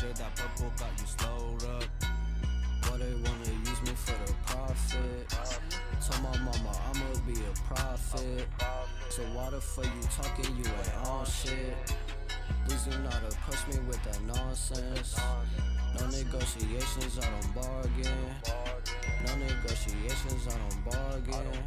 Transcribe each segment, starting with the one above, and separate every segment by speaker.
Speaker 1: shit, that purple got you slowed up. Why they wanna use me for the profit? Told my mama I'ma be a prophet. So why the fuck you talking, you ain't on shit? Please do not approach me with that nonsense. No negotiations, I don't bargain. No negotiations, I don't bargain.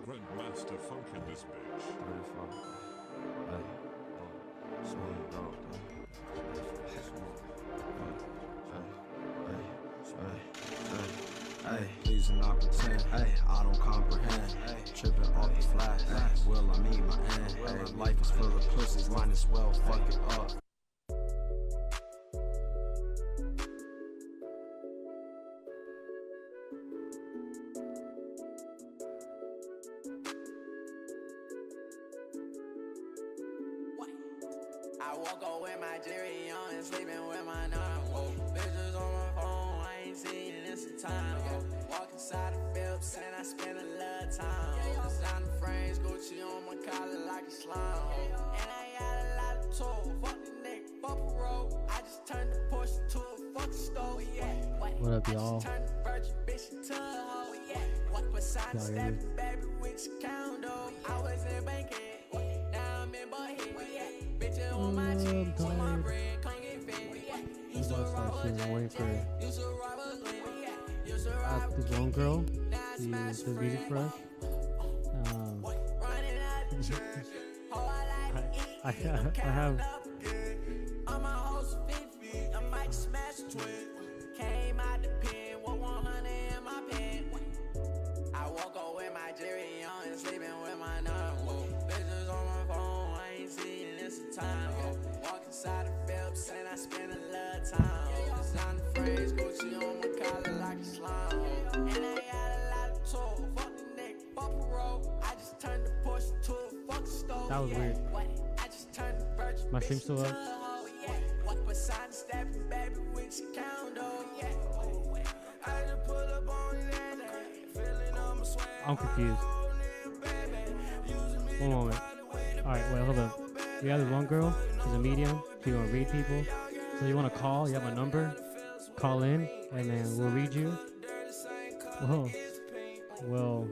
Speaker 2: Grandmaster Funk in this bitch.
Speaker 3: Please do not pretend, I don't comprehend. Tripping off the flash, will I meet my end? Life is full of pussies, mine as well, fuck it up.
Speaker 4: I woke up with my Jerry on and sleeping with my non. Bitches on my phone, I ain't seen it in some time. Walk inside the Phillips and I spend a lot of time. Design the frames, Gucci on my collar like a slime. And I got a lot of tools, fuck the nigga, fuck the road. I just turned the Porsche to a fucking stove, yeah.
Speaker 5: What up, y'all?
Speaker 4: I just turned the virgin bitch into a hoe, yeah. What beside the step, baby, with your condo. I was in Bankhead, now I'm in Buckhead, yeah. Bitches on my cheek, on my bread, come get fed, yeah. Used to rob a jet, used to rob a Glen, yeah. Used to rob a
Speaker 5: this one girl, she does music for us. I have
Speaker 4: I'm a host 50, I might smash a twin. Came out the pen, what 100 in my pen. I woke up with my Jerry on and sleeping with my nun. Bitches on my phone, I ain't seen it in some time. Walk inside the Phillips and I spend a lot of time. Design the phrase, Gucci on my collar like a slime. And I got a lot of tools, fuck the nigga, fuck the road. I just turned the Porsche to a fucking stove.
Speaker 5: That was weird.
Speaker 4: I just turned the virgin
Speaker 5: My stream still up?
Speaker 4: What beside the stepping, baby, with your condo, yeah. I just pull up on that, feeling on my swag.
Speaker 5: I'm confused. One moment. Alright, wait, hold up. We have this one girl, she's a medium, she gonna read people. So you wanna call, you have a number, call in, and then we'll read you. Whoa. Well,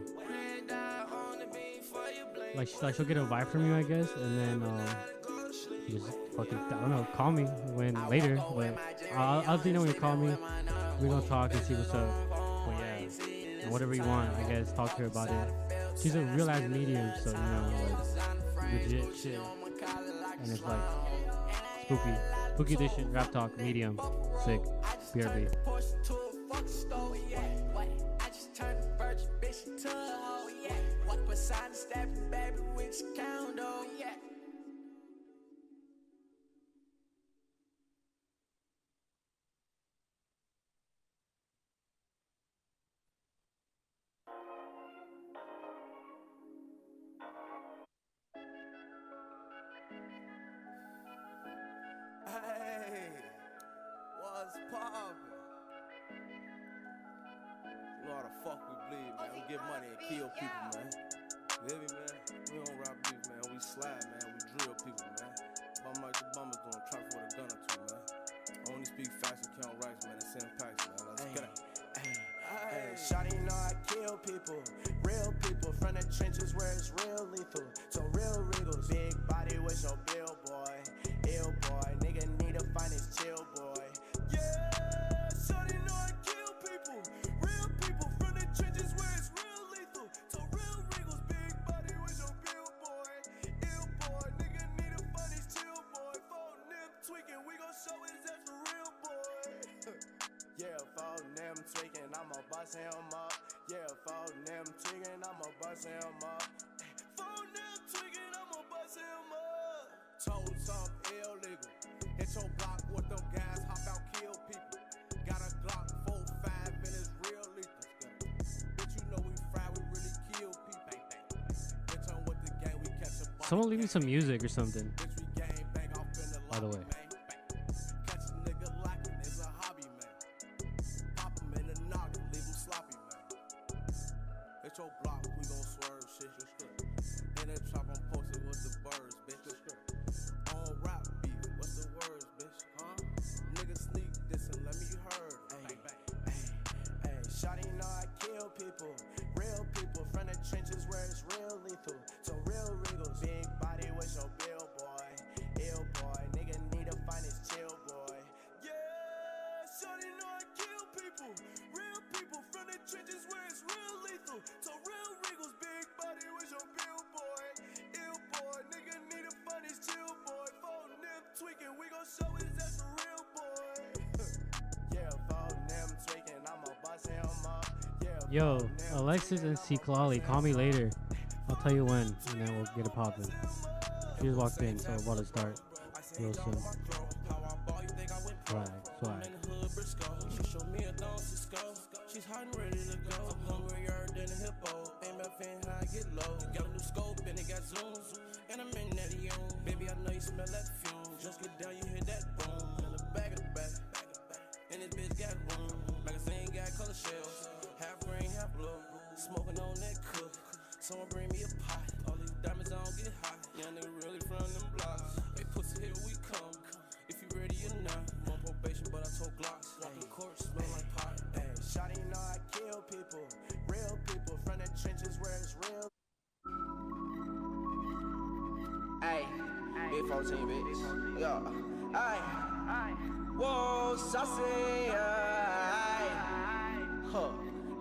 Speaker 5: like she'll get a vibe from you, I guess, and then you just fucking, I don't know, call me when later, but I'll let you know when you call me. We're gonna talk and see what's up. But yeah, and whatever you want, I guess, talk to her about it. She's a real ass medium, so you know, like legit shit. And it's like spooky edition, rap talk, medium, sick, BRB.
Speaker 4: Beside the stepping, baby, with your condo, yeah. Hey, what's poppin'? You know how the fuck we bleed, man. We get money and kill people, man. You hear me, man? We don't rob beef, man. We slide, man. We drill people, man. Bum like the bummers doing traffic with a gun or two, man. I only speak facts and count rights, man. It's 10 packs, man. Let's get it. Hey, shawty know I kill people, real people from the trenches where it's real lethal. So real regals, big body with your bill, boy, ill boy. Nigga need to find his chill, boy. Yeah, shawty know I kill people, real people from the trenches where it's real lethal. So real regals, big body with your bill, boy, ill boy. Nigga need to find his chill, boy. Phone them tweaking, we gon' show his ass for real, boy. Yeah, phone them tweaking, I'ma bust him up. Yeah, phone them tweaking, I'ma bust him up. Phone them tweaking, I'ma bust him up. Told some illegal. Hit your block with them guys, hop out, kill people. Got a Glock 4-5 and it's real lethal. Bitch, you know we fry, we really kill people.
Speaker 5: Someone leave me some music or something. By the way.
Speaker 4: Catch a nigga lacking, it's a hobby, man. Pop him in the noggin, leave him sloppy, man. Hit your block, we gon' swerve shit. In the trap, I'm posted with the birds, bitch. On rap beat, what's the words, bitch? Huh? Nigga sneak this and let me heard. Hey, shawty know I kill people. Real people from the trenches where it's real lethal. So real regals, big body with your bill, boy. Ill boy, nigga need to find his chill, boy. Yeah, shawty know I kill people. Real people from the trenches where it's real lethal. So real regals, big body with your bill, boy. Ill boy, nigga need to find his chill, boy. Phone them tweaking, we gon' show his ass a real boy. Yeah, phone them tweaking, I'ma bust him up.
Speaker 5: Yo, Alexis and C. Clawley, call me later. I'll tell you when, and then we'll get it poppin'. She just walked in, so we're about to start real soon. Swag.
Speaker 1: She showed me a thong Cisco. She's hot and ready to go. I'm hungrier than a hippo. MFN high, get low. Got a new scope and it got zooms. And I'm in that young. Baby, I know you smell that fume. Just get down, you hear that boom. In the back of the back. And this bitch got room. Magazine got color shells. Half green, half blue. Smoking on that cook. Someone bring me a pot. All these diamonds, I don't get hot. Young nigga really from them blocks. Hey, pussy, here we come. If you ready or not. I'm on probation, but I told Glocks. Walking court, smell like pot.
Speaker 4: Hey, shawty know I kill people. Real people from the trenches where it's real. Hey, big 14, bitch. Yo, hey. Whoa, saucy, huh,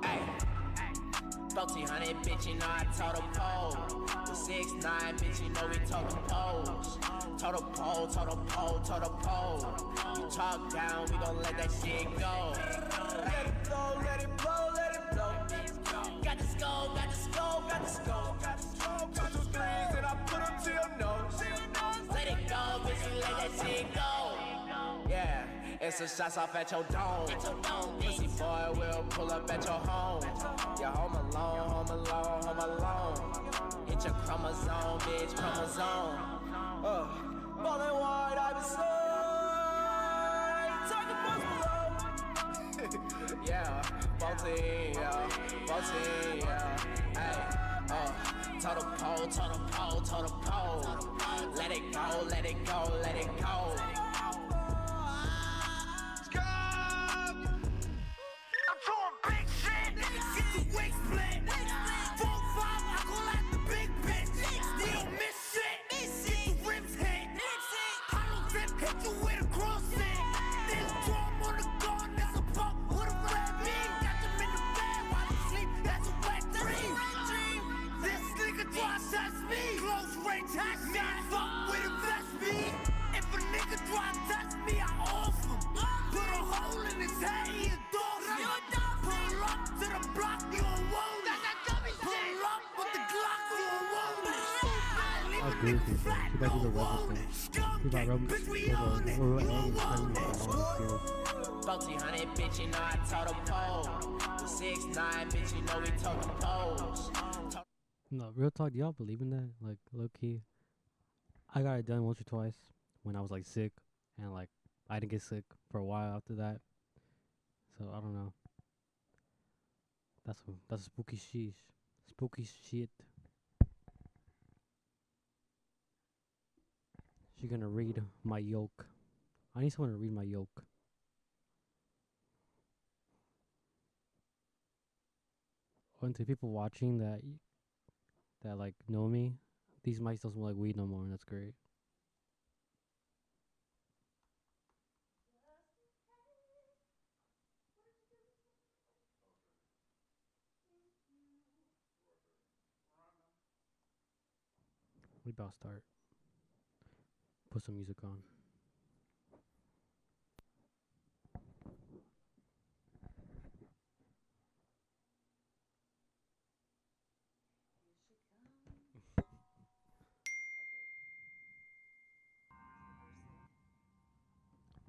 Speaker 4: hey. 1400, bitch, you know I told a pole. The 6'9", bitch, you know we told the poles. Told the pole. You talk down, we gon' let that shit go. Let it blow. Got the scope. Put your threes and I put them to your nose. Let it go, bitch, you let that shit go. Yeah, it's some shots off at your dome. Pussy boy will pull up at your home. Yeah, home alone. Hit your chromosome, bitch, chromosome. Ballin' wide, I be so talking about below. Yeah, Balti, yeah. Hey, total pole. Let it go.
Speaker 5: Goofy, bro. She better do the rubber thing. She about rubber.
Speaker 4: 1400, bitch, you know I told the pole. The 6'9", bitch, you know we told the poles.
Speaker 5: No, real talk, do y'all believe in that? Like, low key. I got it done once or twice when I was like sick, and like I didn't get sick for a while after that. So I don't know. That's spooky shit. Spooky shit. She gonna read my yoke. I need someone to read my yoke. And to people watching that like know me, these mics don't smell like weed no more, and that's great. We about to start. Put some music on.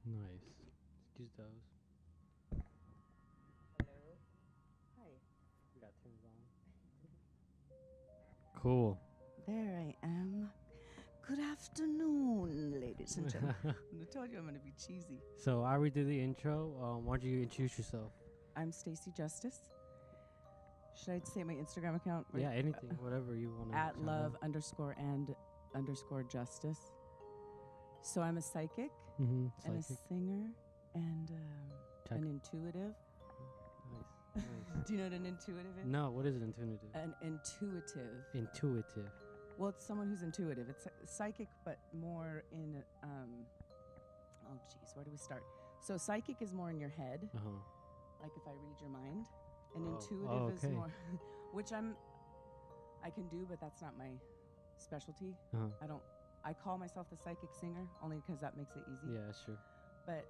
Speaker 5: Nice. Excuse those.
Speaker 6: Hello. Hi.
Speaker 5: We got tunes on. Cool.
Speaker 6: There I am. Good afternoon, ladies and gentlemen. I told you I'm going to be cheesy.
Speaker 5: So I already did the intro. Why don't you introduce yourself?
Speaker 6: I'm Stacy Justice. Should I say my Instagram account?
Speaker 5: Yeah, anything, whatever you want to.
Speaker 6: At love_and_justice. So I'm a psychic and a singer and an intuitive.
Speaker 5: Nice.
Speaker 6: Do you know what an intuitive is?
Speaker 5: No, what is an intuitive?
Speaker 6: An intuitive.
Speaker 5: Intuitive.
Speaker 6: Well, it's someone who's intuitive. It's psychic, but more in, oh, geez, where do we start? So psychic is more in your head, like if I read your mind. And intuitive is more, which I can do, but that's not my specialty. I call myself the psychic singer only because that makes it easy.
Speaker 5: Yeah, sure.
Speaker 6: But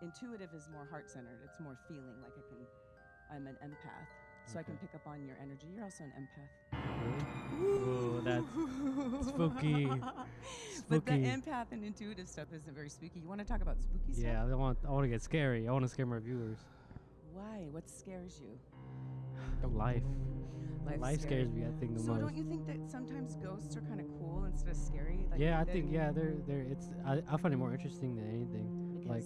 Speaker 6: intuitive is more heart-centered. It's more feeling, like I'm an empath. So I can pick up on your energy. You're also an empath.
Speaker 5: Really? Ooh, that's spooky.
Speaker 6: But the empath and intuitive stuff isn't very spooky. You want to talk about spooky stuff?
Speaker 5: Yeah, I want to get scary. I want to scare my viewers.
Speaker 6: Why? What scares you?
Speaker 5: Life. Life scares me, I think, the most.
Speaker 6: So don't you think that sometimes ghosts are kind of cool instead of scary? Like
Speaker 5: yeah, I think they're it's I find it more interesting than anything. Like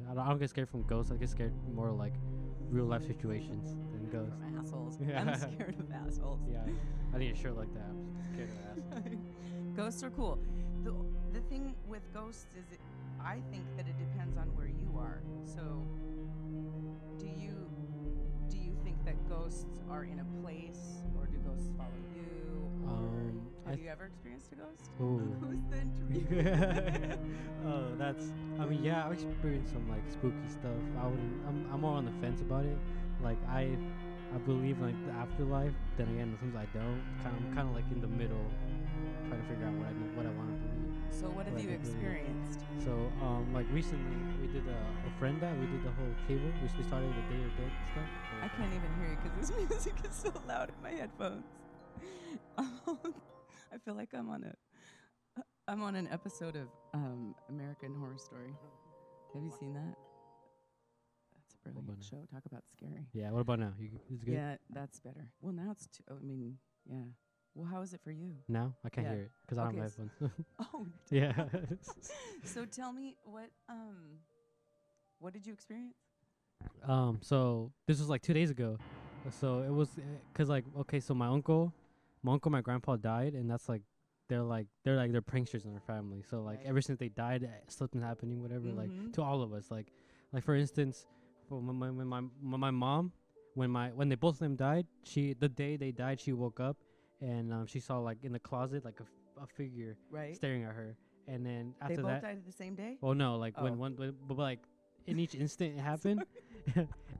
Speaker 5: I don't get scared from ghosts. I get scared more like real life situations than ghosts.
Speaker 6: From assholes.
Speaker 5: Yeah.
Speaker 6: I'm scared of assholes.
Speaker 5: Yeah, I need a shirt like that. I'm scared of assholes.
Speaker 6: Ghosts are cool. The thing with ghosts is I think that it depends on where you are. So do you think that ghosts are in a place, or do ghosts follow you? Or have you ever experienced a ghost?
Speaker 5: Ooh.
Speaker 6: Who's the intrigued?
Speaker 5: Oh, yeah, I've experienced some like spooky stuff. I'm more on the fence about it. Like I believe like the afterlife. Then again, sometimes I don't. I'm kind of like in the middle, trying to figure out what I want to believe.
Speaker 6: So what have you experienced?
Speaker 5: So like recently we did a friend that we did the whole cable. We started the Day of Dead stuff.
Speaker 6: I can't even hear you because this music is so loud in my headphones. I feel like I'm on an episode of American Horror Story. Have you seen that? That's a brilliant show. Talk about scary.
Speaker 5: Yeah. What about now? It's good.
Speaker 6: Yeah, that's better. Well, now it's yeah. Well, how is it for you?
Speaker 5: Now I can't hear it because I don't have headphones.
Speaker 6: Oh.
Speaker 5: Yeah.
Speaker 6: So tell me what did you experience?
Speaker 5: So this was like 2 days ago. So it was cause like so my uncle, my grandpa died, and that's like they're pranksters in their family. So like ever since they died, something's happening, whatever. Like to all of us. Like for instance, when my mom, when they both of them died, the day they died, she woke up and she saw like in the closet like a figure staring at her, and then after
Speaker 6: they both
Speaker 5: that
Speaker 6: died at the same day.
Speaker 5: Well, no, like but like in each instant it happened,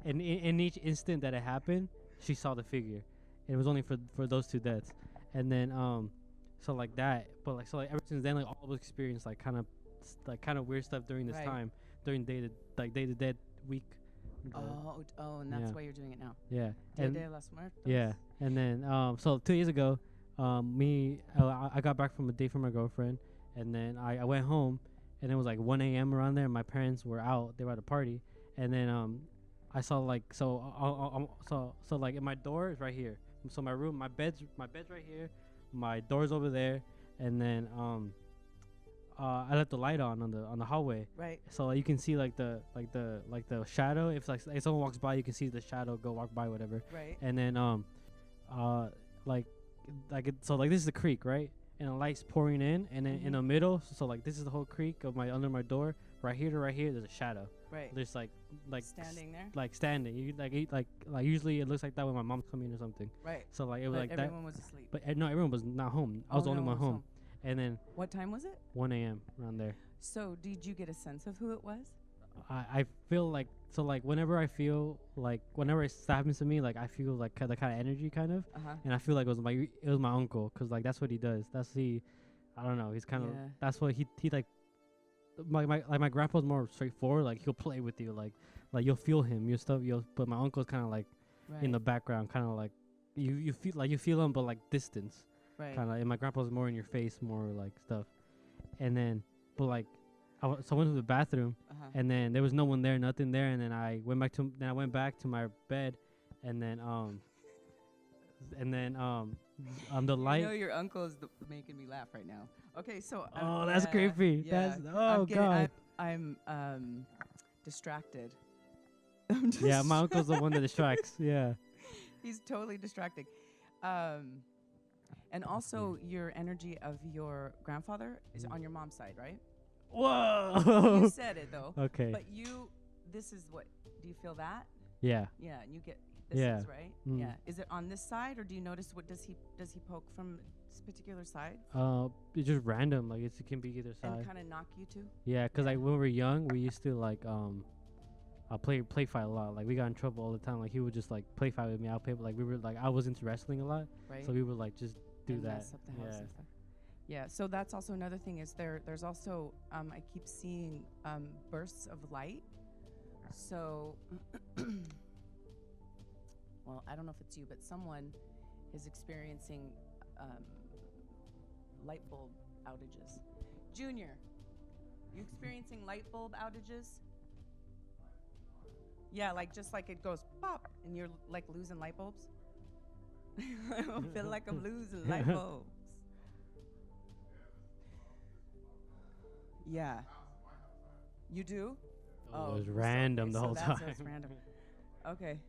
Speaker 5: and in each instant that it happened, she saw the figure. And it was only for those two deaths, and then so like that, but like so like ever since then, like all of us experienced like kind of weird stuff during this time, during Day to Dead week.
Speaker 6: And that's why you're doing it now.
Speaker 5: Yeah.
Speaker 6: Dia de los Muertos.
Speaker 5: Yeah, and then so 2 days ago, I got back from a date from my girlfriend, and then I went home, and it was like 1 a.m. around there. My parents were out; they were at a party, and then I saw like so like my door is right here. So my room, my bed's right here, my door's over there, and then I left the light on the hallway. Right. So like, you can see like the shadow. If like someone walks by, you can see the shadow walk by, whatever. Right. And then so like this is the creek, right? And the light's pouring in, and then in the middle, so like this is the whole creek of under my door. Right here to right here, there's a shadow. Right. There's like
Speaker 6: standing there.
Speaker 5: Like standing. You like usually it looks like that when my mom's coming or something. Right. So like it was like that.
Speaker 6: Everyone was asleep.
Speaker 5: But no, everyone was not home. I was the only one home. And then
Speaker 6: what time was it?
Speaker 5: 1 a.m. around there.
Speaker 6: So did you get a sense of who it was?
Speaker 5: I feel like whenever it happens to me, like I feel like the kind of energy kind of, and I feel like it was my uncle, cause like that's what he does. I don't know. He's kind of that's what he like. My grandpa's more straightforward. Like he'll play with you, like you'll feel him, but my uncle's kind of like in the background, kind of like you feel him, but like distance. Right. Kind of, and my grandpa's more in your face, more like stuff. And then, but like, I went to the bathroom, and then there was no one there, nothing there. And then I went back to my bed, and then The light.
Speaker 6: I know your uncle is making me laugh right now. Okay, so
Speaker 5: Oh, that's creepy.
Speaker 6: Yeah.
Speaker 5: That's God.
Speaker 6: I'm distracted.
Speaker 5: Yeah, my uncle's the one that distracts. Yeah.
Speaker 6: He's totally distracting. And also your energy of your grandfather is on your mom's side, right?
Speaker 5: Whoa.
Speaker 6: You said it though.
Speaker 5: Okay.
Speaker 6: But this is what, do you feel that?
Speaker 5: Yeah.
Speaker 6: Yeah, and you get, this is right? Yeah. Is it on this side, or do you notice what does he poke from this particular side?
Speaker 5: It's just random. Like it can be either side.
Speaker 6: And kind of knock you too?
Speaker 5: Yeah, because like when we were young, we used to like play fight a lot. Like we got in trouble all the time. Like he would just like play fight with me. I'll play, but like we were like I was into wrestling a lot,
Speaker 6: right?
Speaker 5: So we would like just do
Speaker 6: and
Speaker 5: that.
Speaker 6: Mess up the house and stuff. Yeah. So that's also another thing. Is there's also I keep seeing bursts of light. So, well, I don't know if it's you, but someone is experiencing light bulb outages. Junior, you experiencing light bulb outages? Yeah, like just like it goes pop and you're like losing light bulbs. I don't feel like I'm losing light bulbs. Yeah. You do?
Speaker 5: Oh, it was random the whole time.
Speaker 6: That's random. Okay.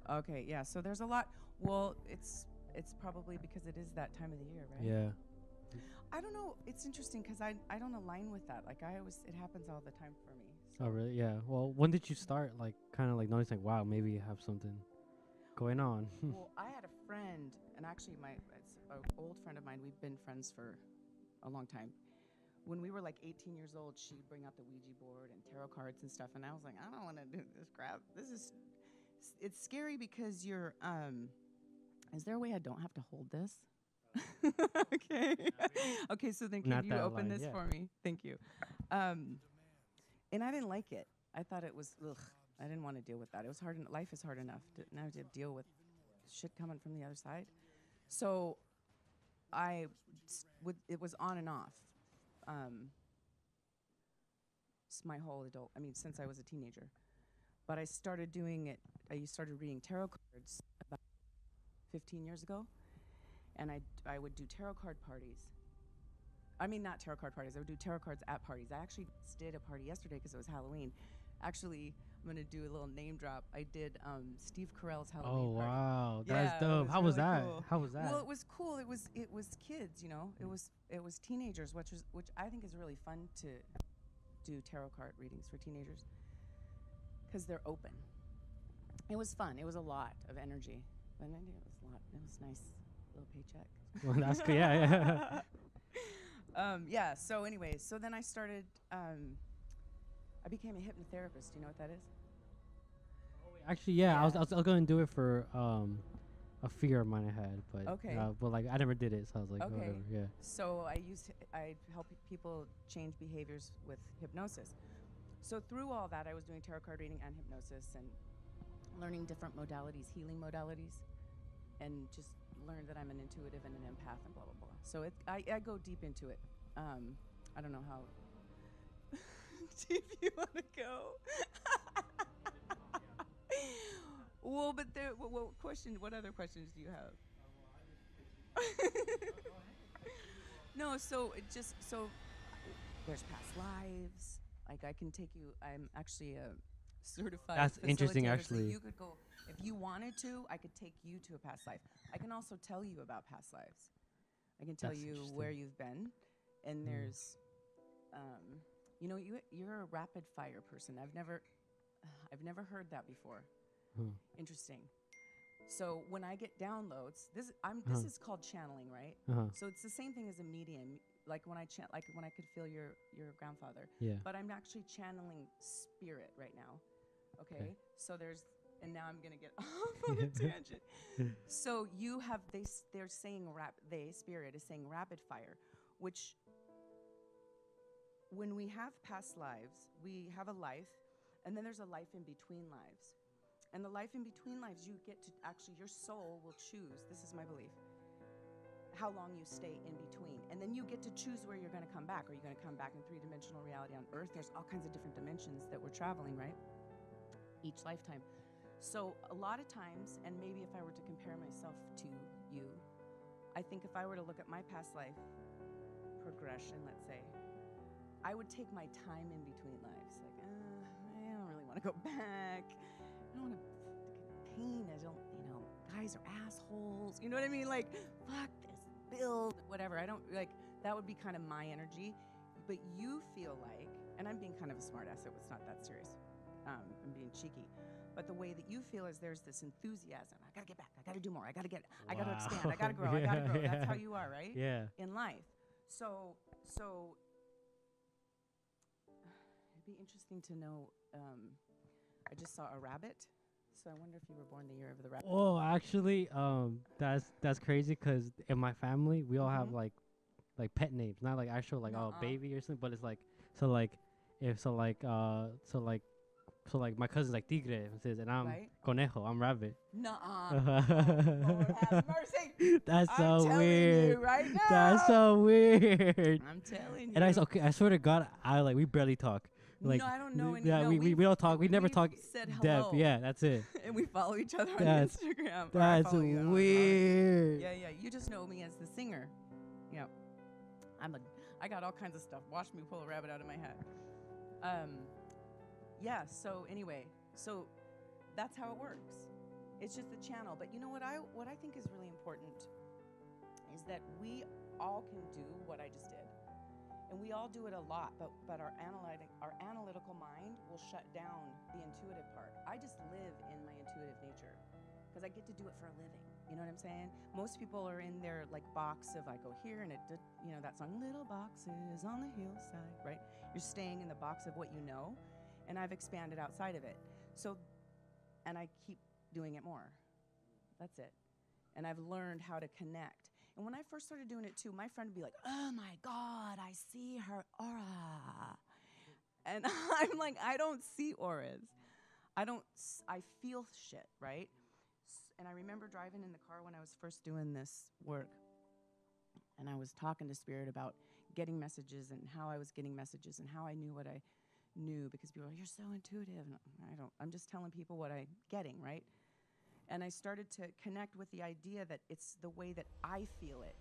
Speaker 6: Okay, yeah. So there's a lot. Well, it's probably because it is that time of the year, right?
Speaker 5: Yeah.
Speaker 6: I don't know. It's interesting because I don't align with that. Like it happens all the time for me. So.
Speaker 5: Oh really? Yeah. Well, when did you start like kind of like noticing like wow, maybe you have something going on?
Speaker 6: Well, I had a friend, and actually it's an old friend of mine. We've been friends for a long time. When we were like 18 years old, she'd bring out the Ouija board and tarot cards and stuff, and I was like, I don't want to do this crap. It's scary because you're, is there a way I don't have to hold this? Okay. Okay, so then can you open this for me? Thank you. And I didn't like it. I thought it was, I didn't want to deal with that. It was hard. Life is hard enough now to deal with shit coming from the other side. So it was on and off. Since I was a teenager. But I started doing it, I started reading tarot cards about 15 years ago, and I would do tarot card parties. I mean, not tarot card parties, I would do tarot cards at parties. I actually did a party yesterday because it was Halloween. Actually, I'm going to do a little name drop. I did Steve Carell's Halloween party.
Speaker 5: Wow, that's dope. How was that? Cool. How was that?
Speaker 6: Well, it was cool. It was kids, you know. It was teenagers, which I think is really fun to do tarot card readings for teenagers because they're open. It was fun. It was a lot of energy, but it was a lot. It was nice little paycheck.
Speaker 5: Well, that's good. Yeah.
Speaker 6: Yeah. So anyways, so then I started. I became a hypnotherapist. Do you know what that is?
Speaker 5: Actually, yeah. I was going to do it for a fear of mine I had, but like I never did it, so I was like, whatever. Yeah.
Speaker 6: So I help people change behaviors with hypnosis. So through all that, I was doing tarot card reading and hypnosis and learning different modalities, healing modalities, and just learned that I'm an intuitive and an empath and blah blah blah. So I go deep into it. I don't know how deep you want to go. Well, but what other questions do you have? No, so there's past lives. Like I can take you. I'm actually a certified.
Speaker 5: That's interesting,
Speaker 6: facilitator,
Speaker 5: actually.
Speaker 6: So you could go if you wanted to. I could take you to a past life. I can also tell you about past lives. I can tell you where you've been, and there's, you're a rapid fire person. I've never heard that before. Interesting. So when I get downloads, this is called channeling, right? So it's the same thing as a medium. Like when I could feel your grandfather. Yeah. But I'm actually channeling spirit right now. Okay. So and now I'm gonna get off on a tangent. So they're saying spirit is saying rapid fire, which when we have past lives, we have a life, and then there's a life in between lives. And the life in between lives, you get to your soul will choose, this is my belief, how long you stay in between. And then you get to choose where you're going to come back. Are you going to come back in three-dimensional reality on Earth? There's all kinds of different dimensions that we're traveling, right? Each lifetime. So a lot of times, and maybe if I were to compare myself to you, I think if I were to look at my past life progression, let's say, I would take my time in between lives. Like, I don't really want to go back. I don't want to pain. I don't, guys are assholes. You know what I mean? Like, fuck this build, whatever. I don't, like, that would be kind of my energy. But you feel like, and I'm being kind of a smart ass, so it's not that serious. I'm being cheeky. But the way that you feel is there's this enthusiasm. I gotta get back. I gotta do more. I gotta expand. I gotta grow. I gotta grow. That's how you are, right?
Speaker 5: Yeah.
Speaker 6: In life. So it'd be interesting to know. I just saw a rabbit, so I wonder if you were born the year of the rabbit.
Speaker 5: Oh, actually, that's crazy because in my family we all have like pet names, not like actual like baby or something, but it's like so like my cousin's like tigre and I'm
Speaker 6: Right.
Speaker 5: conejo, I'm rabbit.
Speaker 6: Nuh-uh. Lord have mercy.
Speaker 5: That's
Speaker 6: I'm
Speaker 5: so
Speaker 6: telling
Speaker 5: weird.
Speaker 6: you right now.
Speaker 5: That's so weird.
Speaker 6: I'm telling you.
Speaker 5: And I swear to God, we barely talk. Like,
Speaker 6: no, I don't know any.
Speaker 5: Yeah,
Speaker 6: no,
Speaker 5: we don't talk. We never talk
Speaker 6: said
Speaker 5: depth.
Speaker 6: hello.
Speaker 5: Yeah, that's it.
Speaker 6: And we follow each other on
Speaker 5: That's-
Speaker 6: Instagram.
Speaker 5: That's weird.
Speaker 6: Yeah. You just know me as the singer. Yeah. I got all kinds of stuff. Watch me pull a rabbit out of my hat. Yeah, so anyway, so that's how it works. It's just a channel. But you know what I think is really important is that we all can do what I just did. And we all do it a lot, but our analytical mind will shut down the intuitive part. I just live in my intuitive nature because I get to do it for a living. You know what I'm saying? Most people are in their like box of I go here and that song, Little Boxes on the Hillside, right? You're staying in the box of what you know, and I've expanded outside of it. So, and I keep doing it more. That's it. And I've learned how to connect. And when I first started doing it too, my friend would be like, oh my God, I see her aura. And I'm like, I don't see auras. I feel shit, right? And I remember driving in the car when I was first doing this work. And I was talking to Spirit about getting messages and how I was getting messages and how I knew what I knew, because people are like, you're so intuitive. And I'm just telling people what I'm getting, right? And I started to connect with the idea that it's the way that I feel it,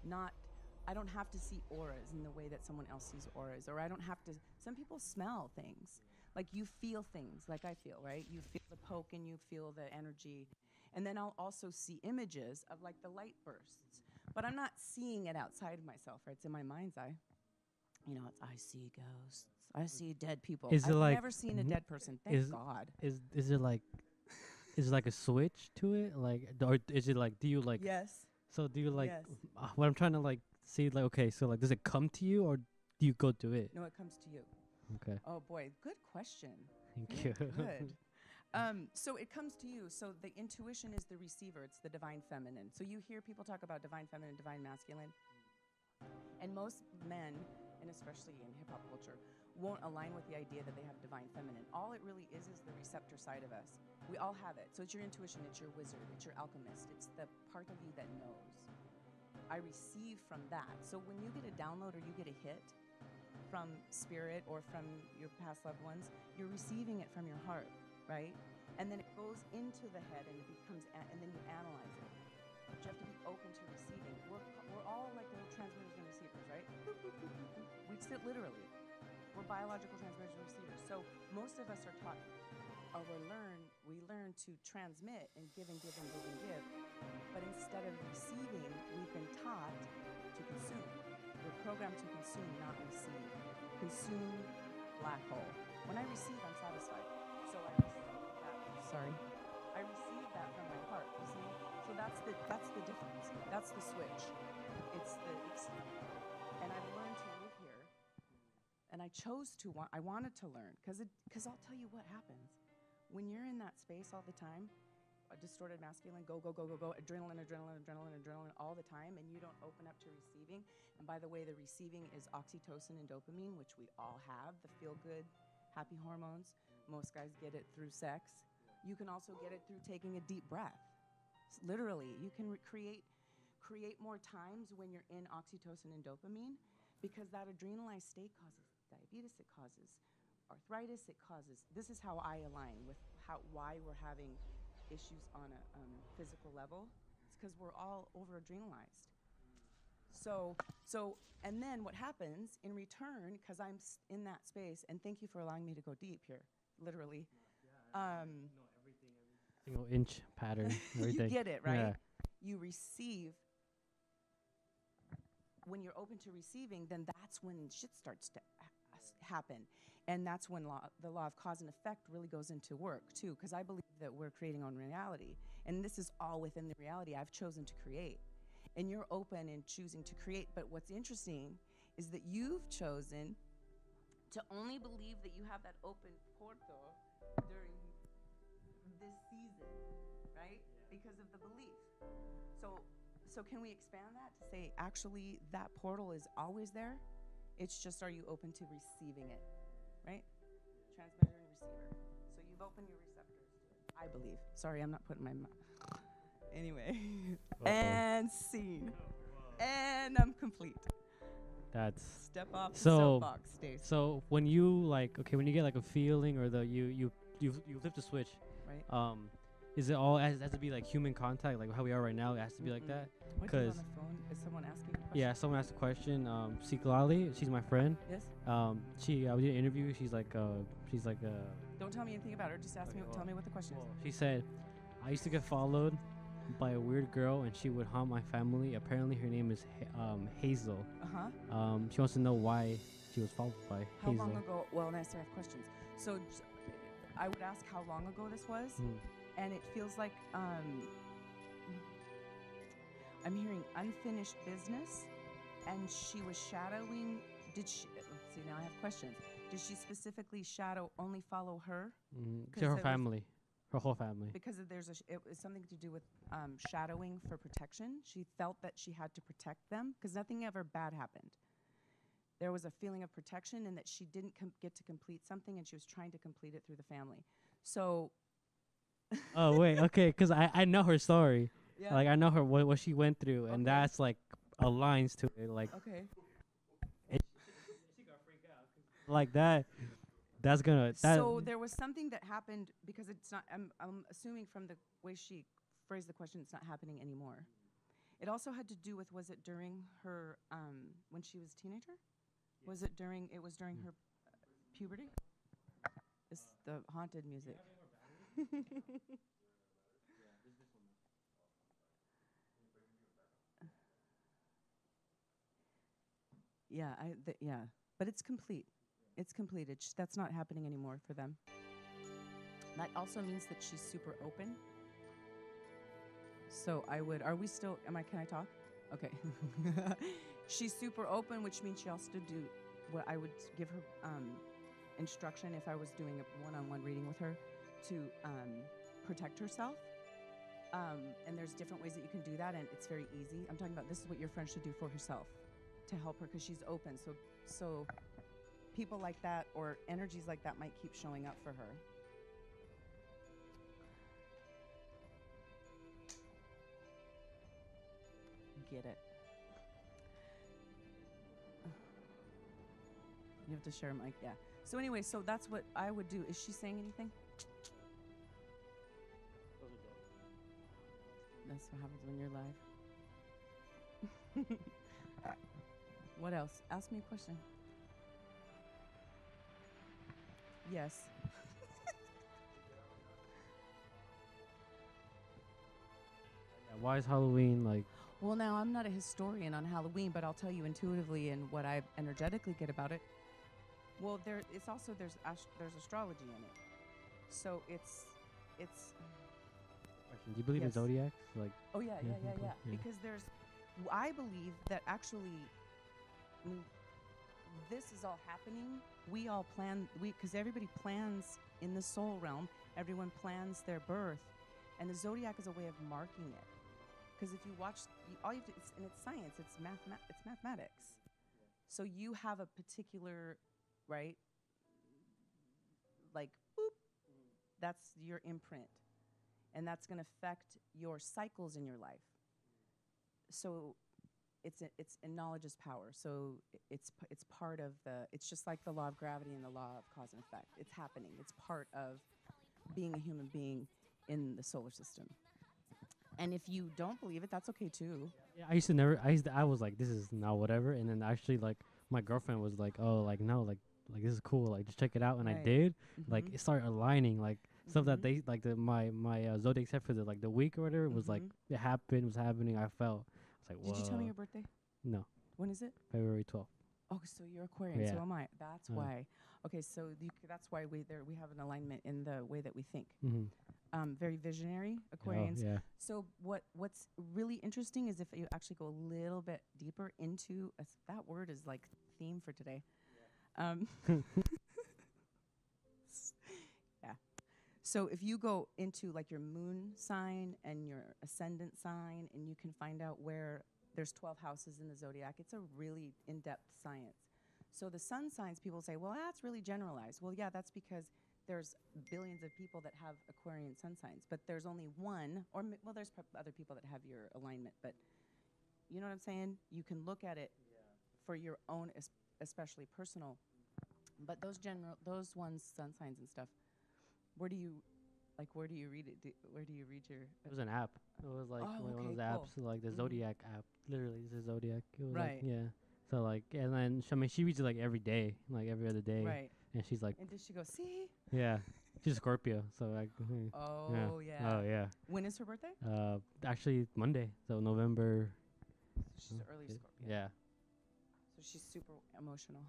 Speaker 6: I don't have to see auras in the way that someone else sees auras, or I don't have to, some people smell things. Like you feel things like I feel, right? You feel the poke and you feel the energy. And then I'll also see images of like the light bursts, but I'm not seeing it outside of myself, right? It's in my mind's eye. I see ghosts. I see dead people. I've never seen a dead person, thank God.
Speaker 5: Is it like a switch to it? Like, or is it like, do you like?
Speaker 6: Yes.
Speaker 5: So do you like?
Speaker 6: Yes.
Speaker 5: What I'm trying to like see, like, okay, so like, does it come to you or do you go to it?
Speaker 6: No, it comes to you.
Speaker 5: Okay.
Speaker 6: Oh boy, good question.
Speaker 5: Thank you.
Speaker 6: Good. So it comes to you. So the intuition is the receiver. It's the divine feminine. So you hear people talk about divine feminine, divine masculine. And most men, and especially in hip hop culture, won't align with the idea that they have divine feminine. All it really is the receptor side of us. We all have it. So it's your intuition, it's your wizard, it's your alchemist, it's the part of you that knows. I receive from that. So when you get a download or you get a hit from spirit or from your past loved ones, you're receiving it from your heart, right? And then it goes into the head and it becomes, and then you analyze it. But you have to be open to receiving. We're all like little transmitters and receivers, right? We sit literally. We're biological transmitters and receivers. So most of us are taught, or we learn to transmit and give and give and give and give. But instead of receiving, we've been taught to consume. We're programmed to consume, not receive. Consume, black hole. When I receive, I'm satisfied. So I receive that. Sorry. I receive that from my heart, you see? So that's the difference. That's the switch. And I've learned to live here. And I chose to I wanted to learn, because I'll tell you what happens. When you're in that space all the time, a distorted masculine, go, adrenaline all the time, and you don't open up to receiving. And by the way, the receiving is oxytocin and dopamine, which we all have, the feel-good, happy hormones. Most guys get it through sex. You can also get it through taking a deep breath. Literally, you can create more times when you're in oxytocin and dopamine, because that adrenalized state causes diabetes, it causes arthritis, this is how I align with why we're having issues on a physical level, it's because we're all over adrenalized. So, and then what happens in return, because I'm in that space, and thank you for allowing me to go deep here, literally.
Speaker 5: Single inch pattern,
Speaker 6: You
Speaker 5: everything.
Speaker 6: get it, right?
Speaker 5: Yeah.
Speaker 6: You receive. When you're open to receiving, then that's when shit starts to happen. And that's when the law of cause and effect really goes into work, too, because I believe that we're creating our own reality. And this is all within the reality I've chosen to create. And you're open in choosing to create. But what's interesting is that you've chosen to only believe that you have that open portal during this season, right? Because of the belief. So can we expand that to say, actually, that portal is always there? It's just, are you open to receiving it, right? Transmitter and receiver. So you've opened your receptors to it, I believe. Sorry, I'm not putting my mouth. Anyway, and scene. And I'm complete.
Speaker 5: That's
Speaker 6: Step off the
Speaker 5: so.
Speaker 6: soapbox, Stace.
Speaker 5: So when you when you get like a feeling or you flip the switch,
Speaker 6: Right.
Speaker 5: Is it all has to be like human contact, like how we are right now? It has to be like that.
Speaker 6: What do you on
Speaker 5: 'Cause-
Speaker 6: the phone? Is someone asking a question?
Speaker 5: Yeah, someone asked a question. Siklali, she's my friend.
Speaker 6: Yes?
Speaker 5: We did an interview. She's like
Speaker 6: Don't tell me anything about her. Just ask me. Tell me what the question is.
Speaker 5: she said, I used to get followed by a weird girl, and she would haunt my family. Apparently, her name is Hazel. She wants to know why she was followed by
Speaker 6: How
Speaker 5: Hazel.
Speaker 6: long ago? Well, nice to have questions. So I would ask how long ago this was, and it feels like I'm hearing unfinished business, and she was shadowing. Did she? Let's see. Now I have questions. Did she specifically only follow her?
Speaker 5: To her family, her whole family.
Speaker 6: Because it was something to do with shadowing for protection. She felt that she had to protect them because nothing ever bad happened. There was a feeling of protection and that she didn't get to complete something, and she was trying to complete it through the family. So.
Speaker 5: Oh wait, okay, because I know her story.
Speaker 6: Yeah.
Speaker 5: Like I know her what she went through, and that's like aligns to it. Like
Speaker 6: Okay.
Speaker 5: like that. That's gonna.
Speaker 6: So there was something that happened because it's not. I'm assuming from the way she phrased the question, it's not happening anymore. It also had to do with, was it during her when she was a teenager? Was it during? It was during her puberty. It's the haunted music. Yeah, yeah, but it's complete. It's completed. That's not happening anymore for them. That also means that she's super open. So are we still, can I talk? Okay. She's super open, which means she also do what I would give her instruction if I was doing a one-on-one reading with her to protect herself. And there's different ways that you can do that, and it's very easy. I'm talking about this is what your friend should do for herself to help her because she's open. So people like that or energies like that might keep showing up for her. Get it. You have to share mic, yeah. So anyway, so that's what I would do. Is she saying anything? That's what happens when you're live. What else? Ask me a question. Yes.
Speaker 5: Why is Halloween like?
Speaker 6: Well, now I'm not a historian on Halloween, but I'll tell you intuitively and what I energetically get about it. Well, there's astrology in it, so it's.
Speaker 5: Do you believe in zodiacs? Like.
Speaker 6: Oh yeah. Because I believe that actually, this is all happening. We all plan. Because everybody plans in the soul realm. Everyone plans their birth, and the zodiac is a way of marking it. Because if you watch, all you have to, it's science. It's mathematics. So you have a particular, right? Like boop. That's your imprint. And that's going to affect your cycles in your life. So it's knowledge is power. So it's part of it's just like the law of gravity and the law of cause and effect. It's happening. It's part of being a human being in the solar system. And if you don't believe it, that's okay too.
Speaker 5: Yeah, I was like, this is not whatever. And then actually, like, my girlfriend was like, oh, like, no, like this is cool. Like, just check it out. And I
Speaker 6: Right.
Speaker 5: did.
Speaker 6: Mm-hmm.
Speaker 5: Like, it started aligning. Like, stuff that
Speaker 6: Mhm.
Speaker 5: they, like, my zodiac set for the week or whatever was like,
Speaker 6: Mhm.
Speaker 5: it happened, was happening. I felt. It's like, whoa.
Speaker 6: Did you tell me your birthday?
Speaker 5: No,
Speaker 6: When is it?
Speaker 5: February 12th.
Speaker 6: Oh, so you're Aquarian.
Speaker 5: Yeah.
Speaker 6: So am I. That's why. Okay, so that's why we have an alignment in the way that we think.
Speaker 5: Mm-hmm.
Speaker 6: Very visionary
Speaker 5: Oh,
Speaker 6: Aquarians.
Speaker 5: yeah.
Speaker 6: So what's really interesting is if you actually go a little bit deeper into that word is like theme for today. Yeah. So if you go into like your moon sign and your ascendant sign, and you can find out where there's 12 houses in the zodiac, it's a really in-depth science. So the sun signs, people say, well, that's really generalized. Well, yeah, that's because there's billions of people that have Aquarian sun signs, but there's only one, or well, there's other people that have your alignment, but you know what I'm saying? You can look at it for your own, especially personal. But those ones, sun signs and stuff. Where do you read it? Where do you read your?
Speaker 5: It was an app. It was like one of
Speaker 6: okay,
Speaker 5: those
Speaker 6: cool.
Speaker 5: apps, like the
Speaker 6: Mhm.
Speaker 5: Zodiac app. Literally, it's a Zodiac. It was
Speaker 6: Right.
Speaker 5: like, yeah. So like, and then I mean, she reads it like every day, like every other day.
Speaker 6: Right.
Speaker 5: And she's like,
Speaker 6: And did she go, see?
Speaker 5: yeah, she's a Scorpio, so like,
Speaker 6: Oh, yeah.
Speaker 5: oh yeah.
Speaker 6: When is her birthday?
Speaker 5: Actually Monday, so November.
Speaker 6: She's an early Scorpio.
Speaker 5: Yeah.
Speaker 6: So she's super emotional,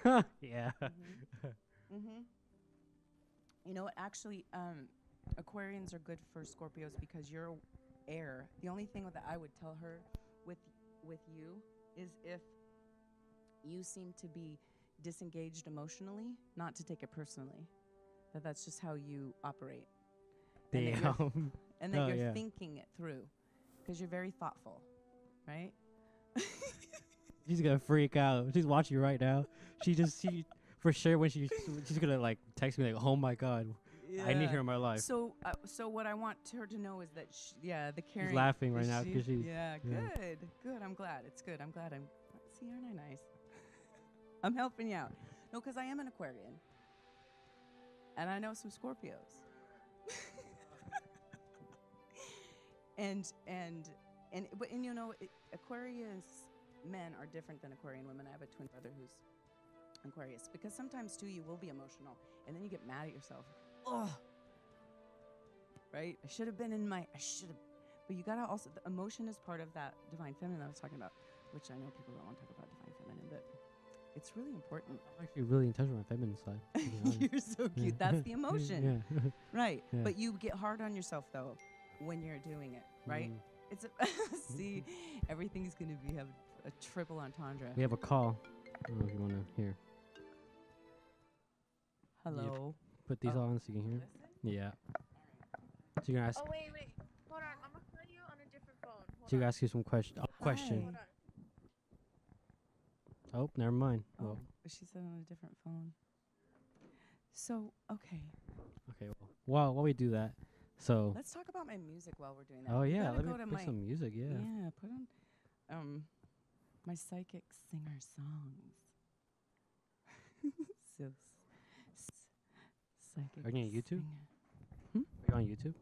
Speaker 6: huh?
Speaker 5: Yeah.
Speaker 6: Mm-hmm. You know what? Actually, Aquarians are good for Scorpios because you're air. The only thing that I would tell her with you is if you seem to be disengaged emotionally, not to take it personally. That's just how you operate.
Speaker 5: Damn.
Speaker 6: And then
Speaker 5: Oh,
Speaker 6: you're
Speaker 5: yeah.
Speaker 6: thinking it through because you're very thoughtful, right?
Speaker 5: She's gonna freak out. She's watching right now. She for sure when she's gonna like text me like, oh my god, I need her in my life.
Speaker 6: So what I want her to know is that the caring.
Speaker 5: She's laughing right
Speaker 6: is
Speaker 5: now because she's
Speaker 6: yeah, good. I'm glad. It's good. I'm glad. See, aren't I nice? I'm helping you out. No, because I am an Aquarian, and I know some Scorpios. and you know, Aquarius men are different than Aquarian women. I have a twin brother who's Aquarius, because sometimes too you will be emotional, and then you get mad at yourself. Oh, right? I should have. But you gotta also, the emotion is part of that divine feminine I was talking about, which I know people don't want to talk about divine feminine, but it's really important.
Speaker 5: I'm actually really in touch with my feminine side. to be honest.
Speaker 6: You're so cute. That's the emotion.
Speaker 5: Yeah.
Speaker 6: Right.
Speaker 5: Yeah.
Speaker 6: But you get hard on yourself though when you're doing it, right?
Speaker 5: Mm.
Speaker 6: It's see, everything's gonna have a triple entendre.
Speaker 5: We have a call. I don't know if you wanna hear.
Speaker 6: Hello.
Speaker 5: Put these
Speaker 6: Oh.
Speaker 5: on so you can hear.
Speaker 6: Listen?
Speaker 5: Yeah. So you're gonna ask.
Speaker 7: Oh wait, hold on. I'm gonna call you on a different phone. Hold
Speaker 5: So you're
Speaker 7: on.
Speaker 5: gonna ask you some question. Question.
Speaker 7: Hold on.
Speaker 5: Oh, never mind.
Speaker 6: Oh,
Speaker 5: Well,
Speaker 6: she said on a different phone. So okay,
Speaker 5: okay. Well, while we do that, so.
Speaker 6: let's talk about my music while we're doing that.
Speaker 5: Oh
Speaker 6: We
Speaker 5: yeah,
Speaker 6: gotta
Speaker 5: let me
Speaker 6: go to
Speaker 5: play
Speaker 6: my
Speaker 5: some music. Yeah.
Speaker 6: yeah. Put on my psychic singer songs. So psychic.
Speaker 5: Are you on YouTube?
Speaker 6: singer.
Speaker 5: Are you on YouTube?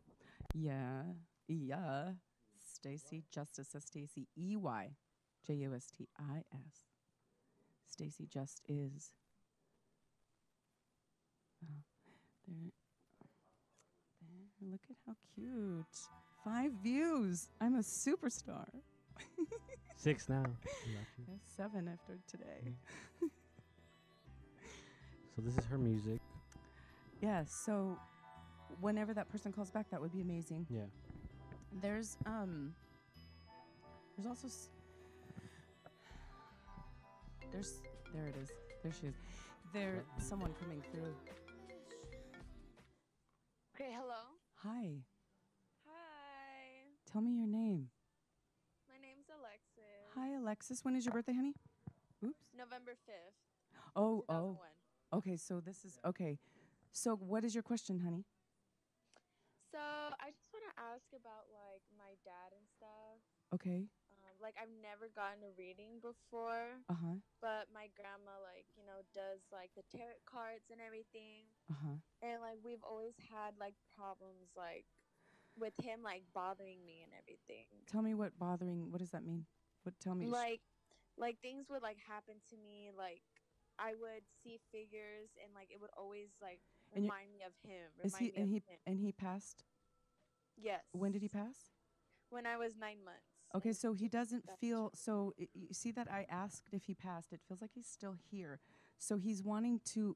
Speaker 6: Yeah. Stacy Justice, Stacy EY JUSTIS. Stacy Just is. There. Look at how cute. 5 views. I'm a superstar.
Speaker 5: 6 now.
Speaker 6: That's 7 after today.
Speaker 5: So this is her music.
Speaker 6: Yeah, so whenever that person calls back, that would be amazing.
Speaker 5: Yeah.
Speaker 6: There's also there it is. There she is. There's someone coming through.
Speaker 7: Okay, hello.
Speaker 6: Hi.
Speaker 7: Hi.
Speaker 6: Tell me your name.
Speaker 7: My name's Alexis.
Speaker 6: Hi, Alexis. When is your birthday, honey? Oops.
Speaker 7: November 5th.
Speaker 6: Oh.
Speaker 7: 2001.
Speaker 6: Okay, so this is okay. So what is your question, honey?
Speaker 7: So I just want to ask about like my dad and stuff.
Speaker 6: Okay.
Speaker 7: Like I've never gotten a reading before,
Speaker 6: Uh-huh.
Speaker 7: but my grandma like, you know, does like the tarot cards and everything.
Speaker 6: Uh-huh.
Speaker 7: And like we've always had like problems like with him like bothering me and everything.
Speaker 6: Tell me what bothering. What does that mean? What? Tell me.
Speaker 7: Like things would like happen to me, like I would see figures and like it would always like
Speaker 6: And you,
Speaker 7: remind me of him,
Speaker 6: is
Speaker 7: remind
Speaker 6: he
Speaker 7: me of him.
Speaker 6: and he passed?
Speaker 7: Yes.
Speaker 6: When did he pass?
Speaker 7: When I was 9 months.
Speaker 6: Okay,
Speaker 7: in
Speaker 6: so he doesn't feel
Speaker 7: 2020.
Speaker 6: so. You see that I asked if he passed. It feels like he's still here. So he's wanting to.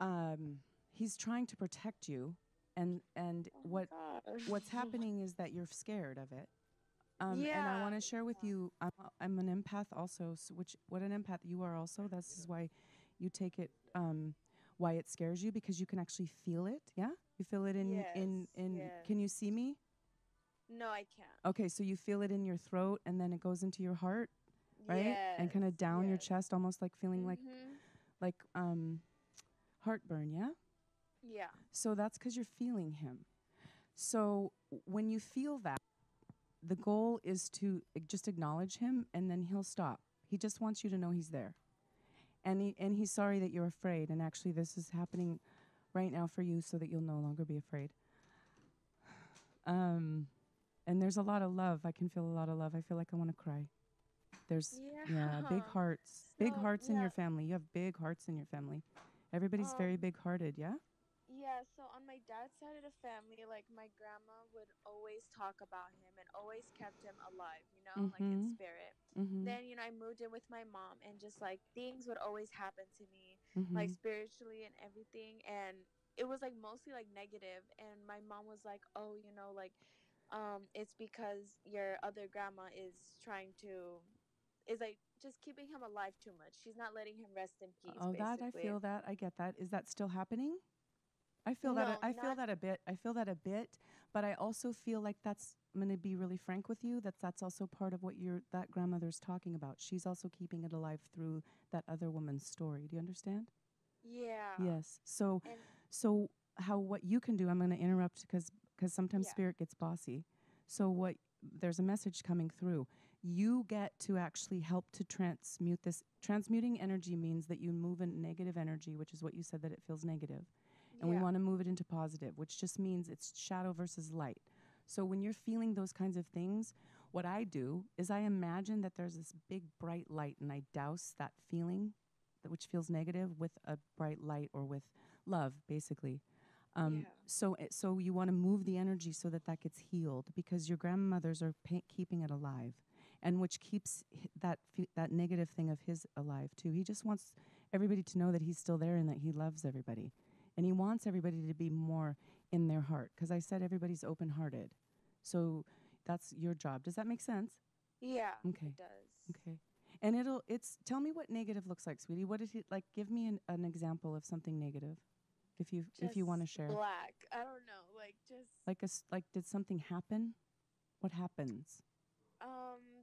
Speaker 6: Um, he's trying to protect you, and
Speaker 7: Oh my gosh.
Speaker 6: what's happening is that you're scared of it. And I
Speaker 7: Yeah.
Speaker 6: want to share with you. I'm an empath also. Which what an empath you are also. This is why you take it. Why it scares you, because you can actually feel it. Yeah, you feel it in
Speaker 7: Yes.
Speaker 6: in.
Speaker 7: Yes.
Speaker 6: Can you see me?
Speaker 7: No, I can't.
Speaker 6: Okay, so you feel it in your throat, and then it goes into your heart, right? And
Speaker 7: Yes.
Speaker 6: kind of down your
Speaker 7: Yes.
Speaker 6: chest, almost like feeling
Speaker 7: Mhm.
Speaker 6: like heartburn. Yeah.
Speaker 7: Yeah.
Speaker 6: So that's because you're feeling him. So when you feel that, the goal is to just acknowledge him, and then he'll stop. He just wants you to know he's there, and he's sorry that you're afraid. And actually, this is happening right now for you, so that you'll no longer be afraid. And there's a lot of love. I can feel a lot of love. I feel like I want to cry. There's big
Speaker 7: Yeah.
Speaker 6: hearts, big
Speaker 7: So
Speaker 6: hearts in
Speaker 7: yeah.
Speaker 6: your family. You have big hearts in your family. Everybody's very
Speaker 7: Um.
Speaker 6: big-hearted. Yeah.
Speaker 7: Yeah, so on my dad's side of the family, like my grandma would always talk about him and always kept him alive, like in
Speaker 6: Mhm.
Speaker 7: spirit.
Speaker 6: Mhm.
Speaker 7: Then, I moved in with my mom and just like things would always happen to me, like
Speaker 6: Mhm.
Speaker 7: spiritually and everything. And it was like mostly like negative. And my mom was like, oh, like, it's because your other grandma is like just keeping him alive too much. She's not letting him rest in peace,
Speaker 6: Oh, that I
Speaker 7: basically.
Speaker 6: feel that. I get that. Is that still happening? I feel that.
Speaker 7: No,
Speaker 6: I feel
Speaker 7: not.
Speaker 6: that a bit. I feel that a bit, but I also feel like that's. I'm going to be really frank with you. That's also part of what that grandmother's talking about. She's also keeping it alive through that other woman's story. Do you understand?
Speaker 7: Yeah.
Speaker 6: Yes. So,
Speaker 7: And
Speaker 6: so what you can do? I'm going to interrupt because sometimes
Speaker 7: yeah.
Speaker 6: spirit gets bossy. So what? There's a message coming through. You get to actually help to transmute this. Transmuting energy means that you move a negative energy, which is what you said, that it feels negative, and we
Speaker 7: Yeah.
Speaker 6: want to move it into positive, which just means it's shadow versus light. So when you're feeling those kinds of things, what I do is I imagine that there's this big bright light, and I douse that feeling, which feels negative, with a bright light, or with love, basically.
Speaker 7: Yeah.
Speaker 6: So you want to move the energy so that gets healed, because your grandmothers are keeping it alive, and which keeps that negative thing of his alive too. He just wants everybody to know that he's still there and that he loves everybody, and he wants everybody to be more in their heart. Because I said everybody's open-hearted, so that's your job. Does that make sense?
Speaker 7: Yeah,
Speaker 6: Okay.
Speaker 7: it does.
Speaker 6: Okay. And it's tell me what negative looks like, sweetie. What is it like? Give me an example of something negative, if you
Speaker 7: Just
Speaker 6: want to share.
Speaker 7: black. I don't know. Like just
Speaker 6: Like did something happen? What happens?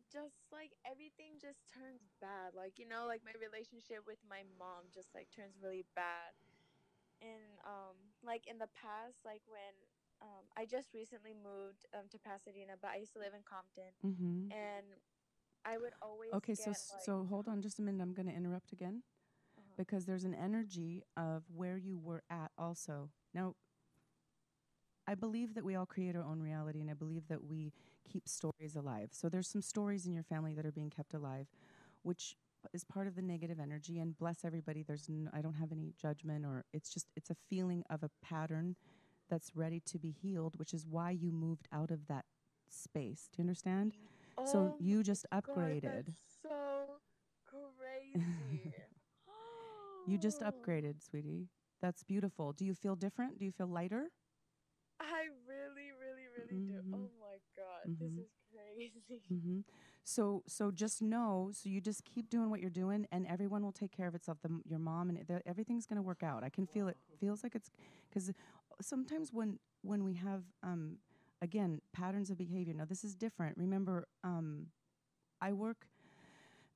Speaker 7: just like everything just turns bad. Like, like my relationship with my mom just like turns really bad. And like in the past, like when I just recently moved to Pasadena, but I used to live in Compton,
Speaker 6: Mm-hmm.
Speaker 7: and I would always
Speaker 6: Okay,
Speaker 7: get like
Speaker 6: so hold on just a minute. I'm going to interrupt again,
Speaker 7: uh-huh.
Speaker 6: because there's an energy of where you were at also. Now, I believe that we all create our own reality, and I believe that we keep stories alive. So there's some stories in your family that are being kept alive, which is part of the negative energy. And bless everybody. I don't have any judgment, or it's a feeling of a pattern that's ready to be healed, which is why you moved out of that space. Do you understand? So
Speaker 7: Oh
Speaker 6: you
Speaker 7: my
Speaker 6: just
Speaker 7: god,
Speaker 6: upgraded.
Speaker 7: that's so crazy.
Speaker 6: You just upgraded, sweetie. That's beautiful. Do you feel different? Do you feel lighter?
Speaker 7: I really, really, really do.
Speaker 6: Mm-hmm.
Speaker 7: Oh my god, this
Speaker 6: Mm-hmm.
Speaker 7: is crazy.
Speaker 6: Mm-hmm. So just know. So you just keep doing what you're doing, and everyone will take care of itself. Your mom, and everything's gonna work out. I can feel it. Feels like it's because sometimes when we have again patterns of behavior. Now this is different. Remember, I work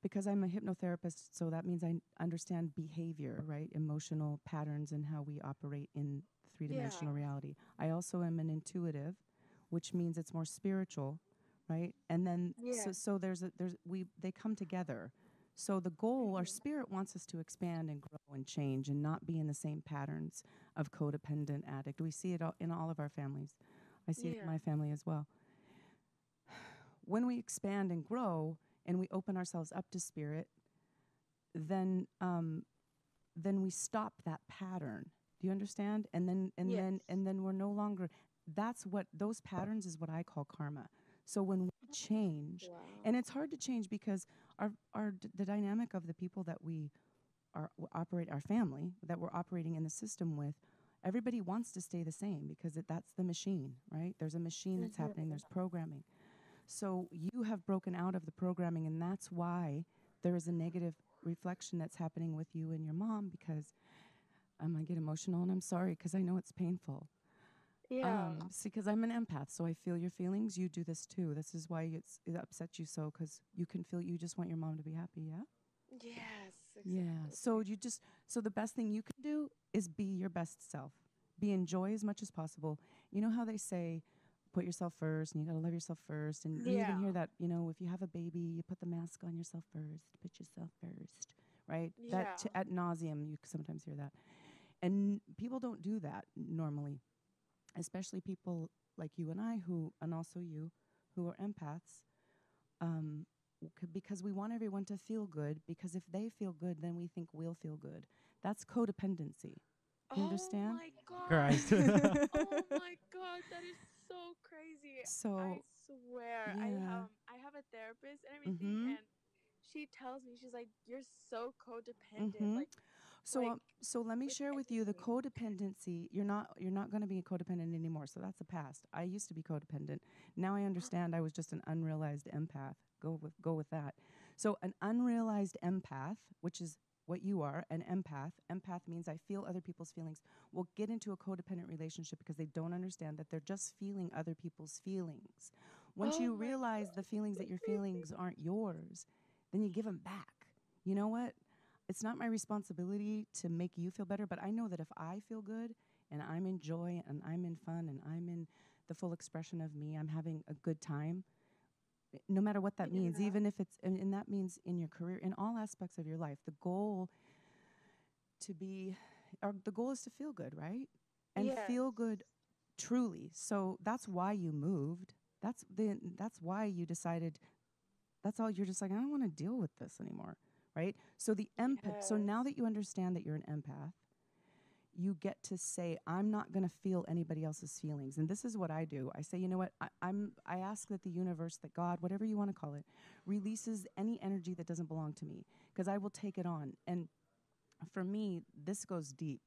Speaker 6: because I'm a hypnotherapist, so that means I understand behavior, right? Emotional patterns and how we operate in
Speaker 7: Yeah.
Speaker 6: three-dimensional reality. I also am an intuitive, which means it's more spiritual, right? And then
Speaker 7: Yeah.
Speaker 6: so they come together. So the goal, our spirit wants us to expand and grow and change and not be in the same patterns of codependent addict. We see it in all of our families. I see it in my family as well. When we expand and grow and we open ourselves up to spirit, then we stop that pattern. Do you understand? And then we're no longer. That's what those patterns is what I call karma. So when we change, and it's hard to change because the dynamic of the people that we operate our family that we're operating in the system with, everybody wants to stay the same because that's the machine, right? There's a machine that's happening. There's programming. So you have broken out of the programming, and that's why there is a negative reflection that's happening with you and your mom. Because I get emotional, and I'm sorry because I know it's painful.
Speaker 7: Yeah.
Speaker 6: Because I'm an empath, so I feel your feelings. You do this too. This is why it upsets you so, because you can feel you just want your mom to be happy. Yeah.
Speaker 7: Yes. Exactly.
Speaker 6: Yeah. So the best thing you can do is be your best self. Be in joy as much as possible. You know how they say, put yourself first, and you gotta love yourself first. And you even hear that, if you have a baby, you put the mask on yourself first. Put yourself first, right?
Speaker 7: Yeah.
Speaker 6: That ad nauseum, you sometimes hear that. And people don't do that normally, especially people like you and I, and also you, who are empaths, because we want everyone to feel good, because if they feel good, then we think we'll feel good. That's codependency. You understand?
Speaker 7: Oh my God.
Speaker 5: Christ.
Speaker 7: Oh my God, that is so crazy.
Speaker 6: So,
Speaker 7: I swear.
Speaker 6: yeah.
Speaker 7: I have a therapist and everything, and she tells me, she's like, you're so codependent. Like,
Speaker 6: So let me share with you the codependency. You're not going to be codependent anymore. So that's the past. I used to be codependent. Now I understand I was just an unrealized empath. Go with that. So an unrealized empath, which is what you are, an empath. Empath means I feel other people's feelings. Will get into a codependent relationship because they don't understand that they're just feeling other people's feelings. Once you realize the feelings that your feelings aren't yours, then you give them back. You know what? It's not my responsibility to make you feel better, but I know that if I feel good and I'm in joy and I'm in fun and I'm in the full expression of me, I'm having a good time, no matter what that means, even if it's, and that means in your career, in all aspects of your life, the goal is to feel good, right? And feel good truly. So that's why you moved. That's why you decided, that's all, you're just like, I don't want to deal with this anymore. Right? So so now that you understand that you're an empath, you get to say, I'm not going to feel anybody else's feelings. And this is what I do. I say, you know what? I ask that the universe, that God, whatever you want to call it, releases any energy that doesn't belong to me, because I will take it on. And for me, this goes deep,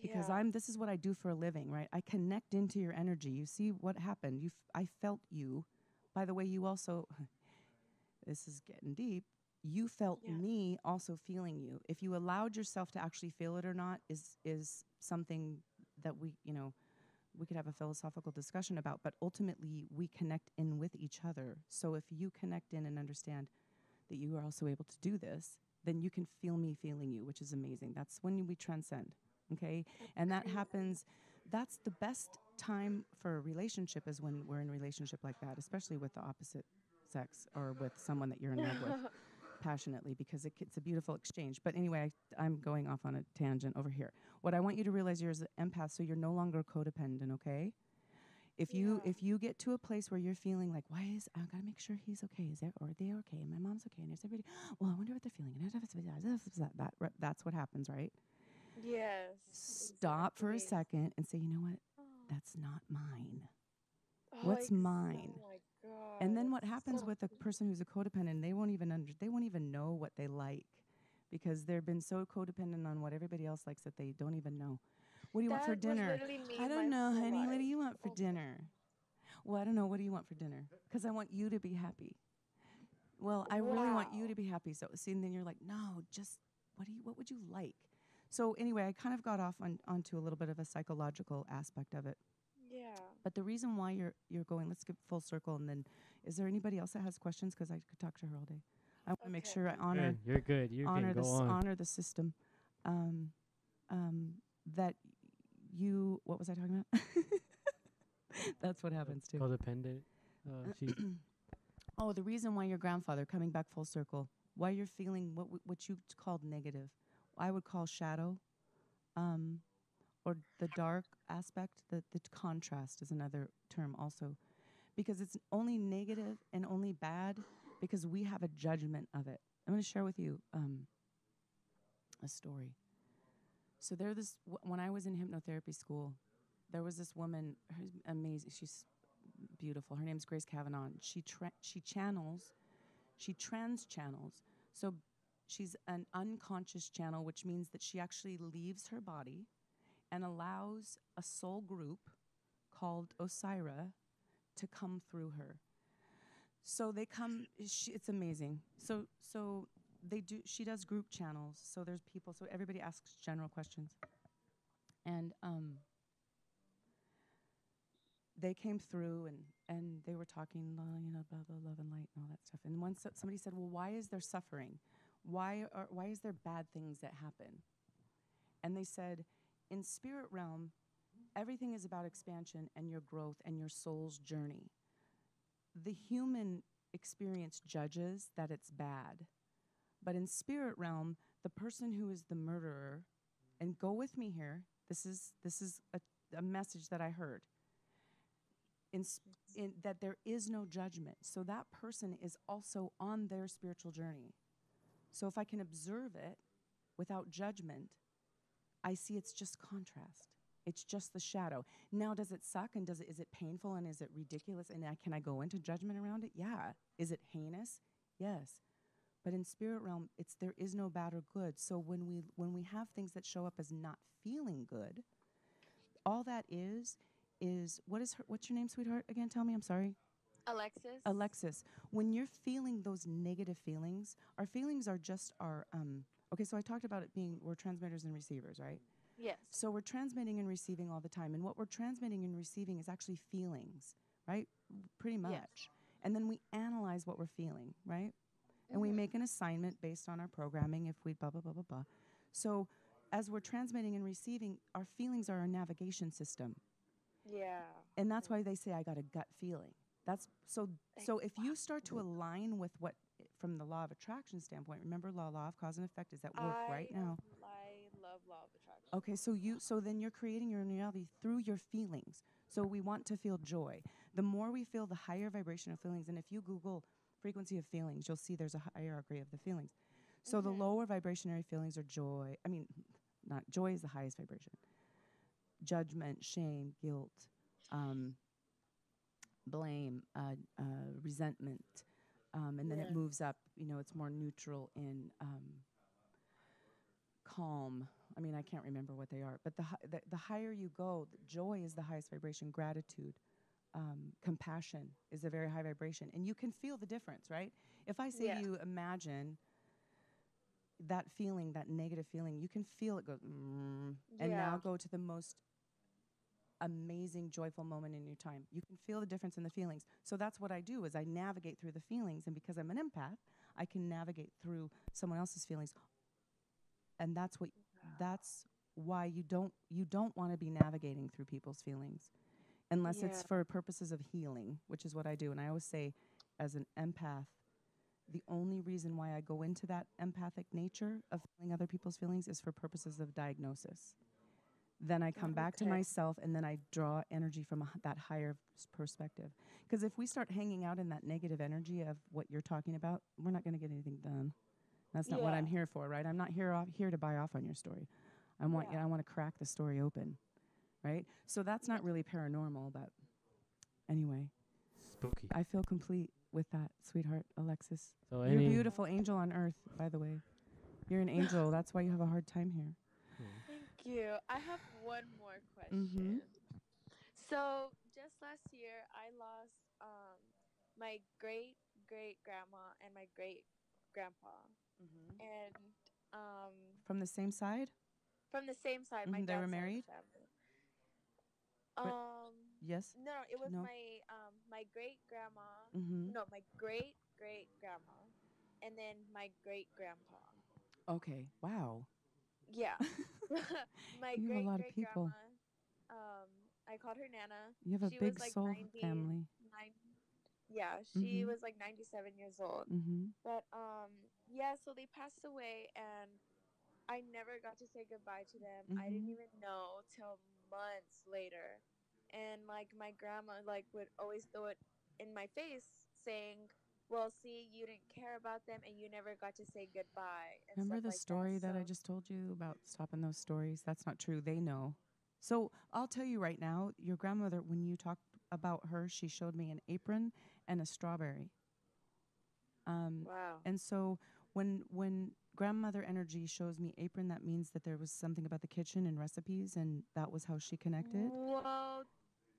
Speaker 6: because this is what I do for a living, right? I connect into your energy. You see what happened. I felt you. By the way, you also, this is getting deep, you felt me also feeling you. If you allowed yourself to actually feel it or not is something that we could have a philosophical discussion about, but ultimately we connect in with each other. So if you connect in and understand that you are also able to do this, then you can feel me feeling you, which is amazing. That's when we transcend, okay? And that happens, that's the best time for a relationship, is when we're in a relationship like that, especially with the opposite sex or with someone that you're in love with passionately, because it's a beautiful exchange. But anyway, I'm going off on a tangent over here. What I want you to realize, you're an empath, so you're no longer codependent, okay? If you get to a place where you're feeling like, I gotta make sure he's okay, are they okay, and my mom's okay, and is everybody, well, I wonder what they're feeling, and that's what happens, right?
Speaker 7: Yes.
Speaker 6: Stop for a second and say, you know what? That's not mine.
Speaker 7: Oh,
Speaker 6: What's mine?
Speaker 7: Oh my God.
Speaker 6: And then what happens with a person who's a codependent, they won't even know what they like, because they've been so codependent on what everybody else likes that they don't even know. What do you want for dinner? I don't know, honey. What do you want for dinner? Well, I don't know. What do you want for dinner? Because I want you to be happy. Well, I really want you to be happy. So, see, and then you're like, no, just what would you like? So anyway, I kind of got off onto a little bit of a psychological aspect of it.
Speaker 7: Yeah.
Speaker 6: But the reason why you're going, let's get full circle, and then, is there anybody else that has questions? Because I could talk to her all day. I want to make sure I honor.
Speaker 5: You're good.
Speaker 6: Honor the system. That you. What was I talking about? That's what happens too.
Speaker 5: Codependent.
Speaker 6: Oh, the reason why your grandfather, coming back full circle, why you're feeling what you called negative. I would call shadow, um, or the dark aspect. The contrast is another term also, because it's only negative and only bad because we have a judgment of it. I'm going to share with you a story. So when I was in hypnotherapy school, there was this woman, who's amazing. She's beautiful. Her name's Grace Kavanaugh. She channels, she trans channels. So she's an unconscious channel, which means that she actually leaves her body and allows a soul group called Osira to come through her. So they come. It's amazing. So they do. She does group channels. So there's people. So everybody asks general questions, and they came through and they were talking, blah blah love and light and all that stuff. And once somebody said, "Well, why is there suffering? Why is there bad things that happen?" And they said, "In spirit realm, everything is about expansion and your growth and your soul's journey. The human experience judges that it's bad. But in spirit realm, the person who is the murderer, and go with me here, this is a message that I heard, in that there is no judgment. So that person is also on their spiritual journey. So if I can observe it without judgment, I see it's just contrast. It's just the shadow. Now, does it suck and is it painful and is it ridiculous and can I go into judgment around it? Yeah. Is it heinous? Yes. But in spirit realm, there is no bad or good. So when we have things that show up as not feeling good, all that is what's your name, sweetheart? Again, tell me. I'm sorry.
Speaker 7: Alexis.
Speaker 6: Alexis. When you're feeling those negative feelings, our feelings are just our okay. So I talked about it being we're transmitters and receivers, right?
Speaker 7: Yes.
Speaker 6: So we're transmitting and receiving all the time. And what we're transmitting and receiving is actually feelings, right? Pretty much.
Speaker 7: Yes.
Speaker 6: And then we analyze what we're feeling, right? And we make an assignment based on our programming if we blah, blah, blah, blah, blah. So as we're transmitting and receiving, our feelings are our navigation system.
Speaker 7: Yeah.
Speaker 6: And that's why they say I got a gut feeling. That's so if you start to align with what from the law of attraction standpoint, remember law of cause and effect is at work right now.
Speaker 7: I love law of attraction.
Speaker 6: Okay, so then you're creating your reality through your feelings. So we want to feel joy. The more we feel, the higher vibration of feelings. And if you Google frequency of feelings, you'll see there's a hierarchy of the feelings. So the lower vibrationary feelings are joy. I mean, not joy is the highest vibration. Judgment, shame, guilt, blame, resentment, and then it moves up. It's more neutral in calm. I mean, I can't remember what they are, but the higher you go, joy is the highest vibration. Gratitude, compassion is a very high vibration, and you can feel the difference, right? If I say to you, imagine that feeling, that negative feeling, you can feel it go, and now go to the most amazing, joyful moment in your time. You can feel the difference in the feelings. So that's what I do is I navigate through the feelings, and because I'm an empath, I can navigate through someone else's feelings. And that's why you don't want to be navigating through people's feelings unless it's for purposes of healing, which is what I do. And I always say, as an empath, the only reason why I go into that empathic nature of feeling other people's feelings is for purposes of diagnosis. Then I come back to myself, and then I draw energy from that higher perspective. Because if we start hanging out in that negative energy of what you're talking about, we're not going to get anything done. That's not what I'm here for, right? I'm not here to buy off on your story. I want to crack the story open, right? So that's not really paranormal, but anyway.
Speaker 5: Spooky.
Speaker 6: I feel complete with that, sweetheart, Alexis.
Speaker 5: So
Speaker 6: you're a beautiful angel on earth, by the way. You're an angel. That's why you have a hard time here.
Speaker 7: Thank you. I have one more question. So just last year, I lost my great great grandma and my great grandpa, and
Speaker 6: from the same side.
Speaker 7: From the same side, my
Speaker 6: they
Speaker 7: dad's
Speaker 6: were married.
Speaker 7: Side of the family.
Speaker 6: Yes.
Speaker 7: No, it was my great grandma. No, my great great grandma, and then my great grandpa.
Speaker 6: Okay. Wow.
Speaker 7: Yeah. My
Speaker 6: you
Speaker 7: great
Speaker 6: have a lot
Speaker 7: great
Speaker 6: of people.
Speaker 7: grandma. I called her Nana.
Speaker 6: You have a
Speaker 7: she
Speaker 6: big
Speaker 7: was like
Speaker 6: soul
Speaker 7: 90,
Speaker 6: family.
Speaker 7: Yeah, she was like 97 years old. But yeah, so they passed away, and I never got to say goodbye to them. I didn't even know till months later. And like my grandma like would always throw it in my face saying, "Well, see, you didn't care about them and you never got to say goodbye," and
Speaker 6: Remember
Speaker 7: stuff
Speaker 6: the
Speaker 7: like that.
Speaker 6: story that I
Speaker 7: So,
Speaker 6: just told you about stopping those stories? That's not true. They know. So I'll tell you right now, your grandmother, when you talked about her, she showed me an apron and a strawberry.
Speaker 7: wow.
Speaker 6: And so when grandmother energy shows me apron, that means that there was something about the kitchen and recipes, and that was how she connected.
Speaker 7: Whoa.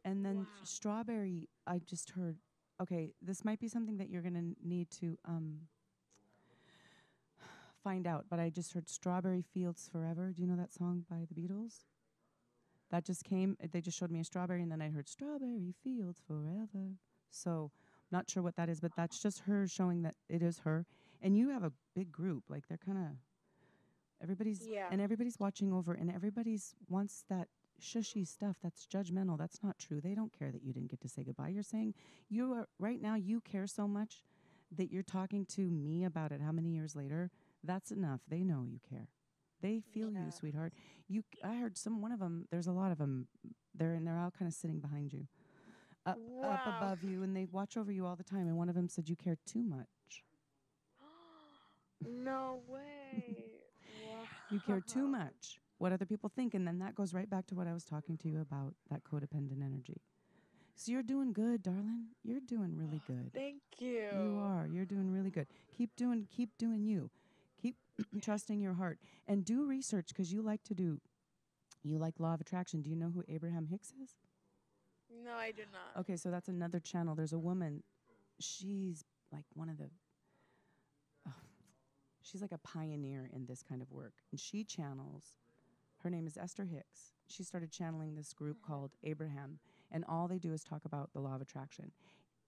Speaker 6: And then
Speaker 7: Wow.
Speaker 6: strawberry, I just heard. Okay, this might be something that you're gonna need to find out, but I just heard "Strawberry Fields Forever." Do you know that song by the Beatles? That just came. They just showed me a strawberry, and then I heard "Strawberry Fields Forever." So, not sure what that is, but that's just her showing that it is her. And you have a big group, like they're kind of everybody's
Speaker 7: Yeah.
Speaker 6: and everybody's watching over, and everybody's wants that shushy stuff. That's judgmental. That's not true. They don't care that you didn't get to say goodbye. You're saying you are right now. You care so much that you're talking to me about it. How many years later? That's enough. They know you care. They feel you,
Speaker 7: Yeah.
Speaker 6: sweetheart. I heard one of them. There's a lot of them. They're all kind of sitting behind you, up
Speaker 7: Wow.
Speaker 6: above you, and they watch over you all the time. And one of them said you care too much.
Speaker 7: No way.
Speaker 6: You care too
Speaker 7: Wow.
Speaker 6: much. What other people think, and then that goes right back to what I was talking to you about, that codependent energy. So you're doing good, darling. You're doing really good.
Speaker 7: Thank you.
Speaker 6: You are. You're doing really good. Keep doing you. Keep trusting your heart, and do research because you like law of attraction. Do you know who Abraham Hicks is?
Speaker 7: No, I do not.
Speaker 6: Okay, so that's another channel. There's a woman. She's like one of the she's like a pioneer in this kind of work. And she channels, her name is Esther Hicks. She started channeling this group called Abraham. And all they do is talk about the law of attraction.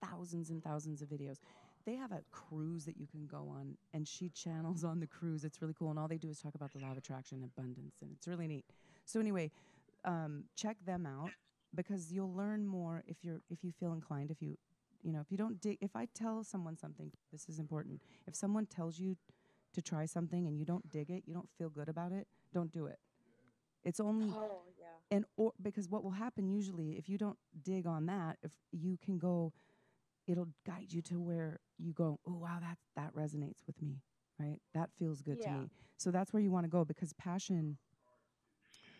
Speaker 6: Thousands and thousands of videos. They have a cruise that you can go on, and she channels on the cruise. It's really cool. And all they do is talk about the law of attraction and abundance. And it's really neat. So anyway, check them out because you'll learn more if you feel inclined. If you don't dig. If I tell someone something, this is important. If someone tells you to try something and you don't dig it, you don't feel good about it, don't do it. It's only
Speaker 7: Oh, yeah.
Speaker 6: or because what will happen usually if you don't dig on that, if you can go, it'll guide you to where you go, oh wow, that resonates with me, right? That feels good to
Speaker 7: Yeah.
Speaker 6: me. So that's where you want to go because passion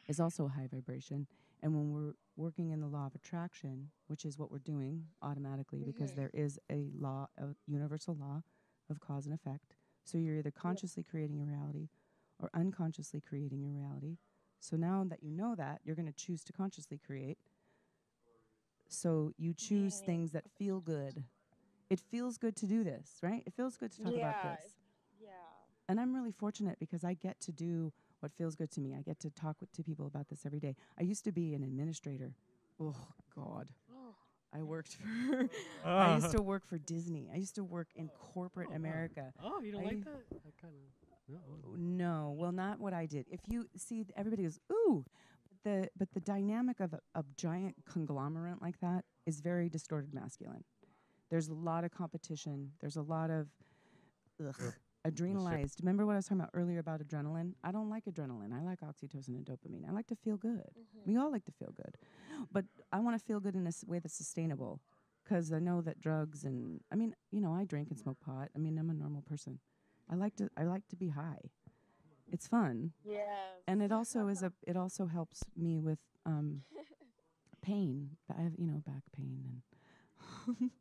Speaker 6: is also a high vibration. And when we're working in the law of attraction, which is what we're doing automatically because there is a universal law of cause and effect. So you're either consciously creating your reality or unconsciously creating your reality. So now that you know that, you're going to choose to consciously create. So you choose things that feel good. It feels good to do this, right? It feels good to talk about
Speaker 7: Yeah.
Speaker 6: this.
Speaker 7: Yeah.
Speaker 6: And I'm really fortunate because I get to do what feels good to me. I get to talk to people about this every day. I used to be an administrator. Oh, God.
Speaker 7: Oh.
Speaker 6: I worked for, I used to work for Disney. I used to work in corporate America.
Speaker 5: Oh, you don't like that? I kind of.
Speaker 6: No, well, not what I did. If you see, everybody goes, ooh, but the dynamic of a giant conglomerate like that is very distorted masculine. There's a lot of competition. There's a lot of adrenalized. Remember what I was talking about earlier about adrenaline? I don't like adrenaline. I like oxytocin and dopamine. I like to feel good. We all like to feel good. But I want to feel good in a way that's sustainable because I know that drugs and, I mean, I drink and smoke pot. I mean, I'm a normal person. I like to be high. It's fun.
Speaker 7: Yes.
Speaker 6: And it also helps me with pain. I have, back pain and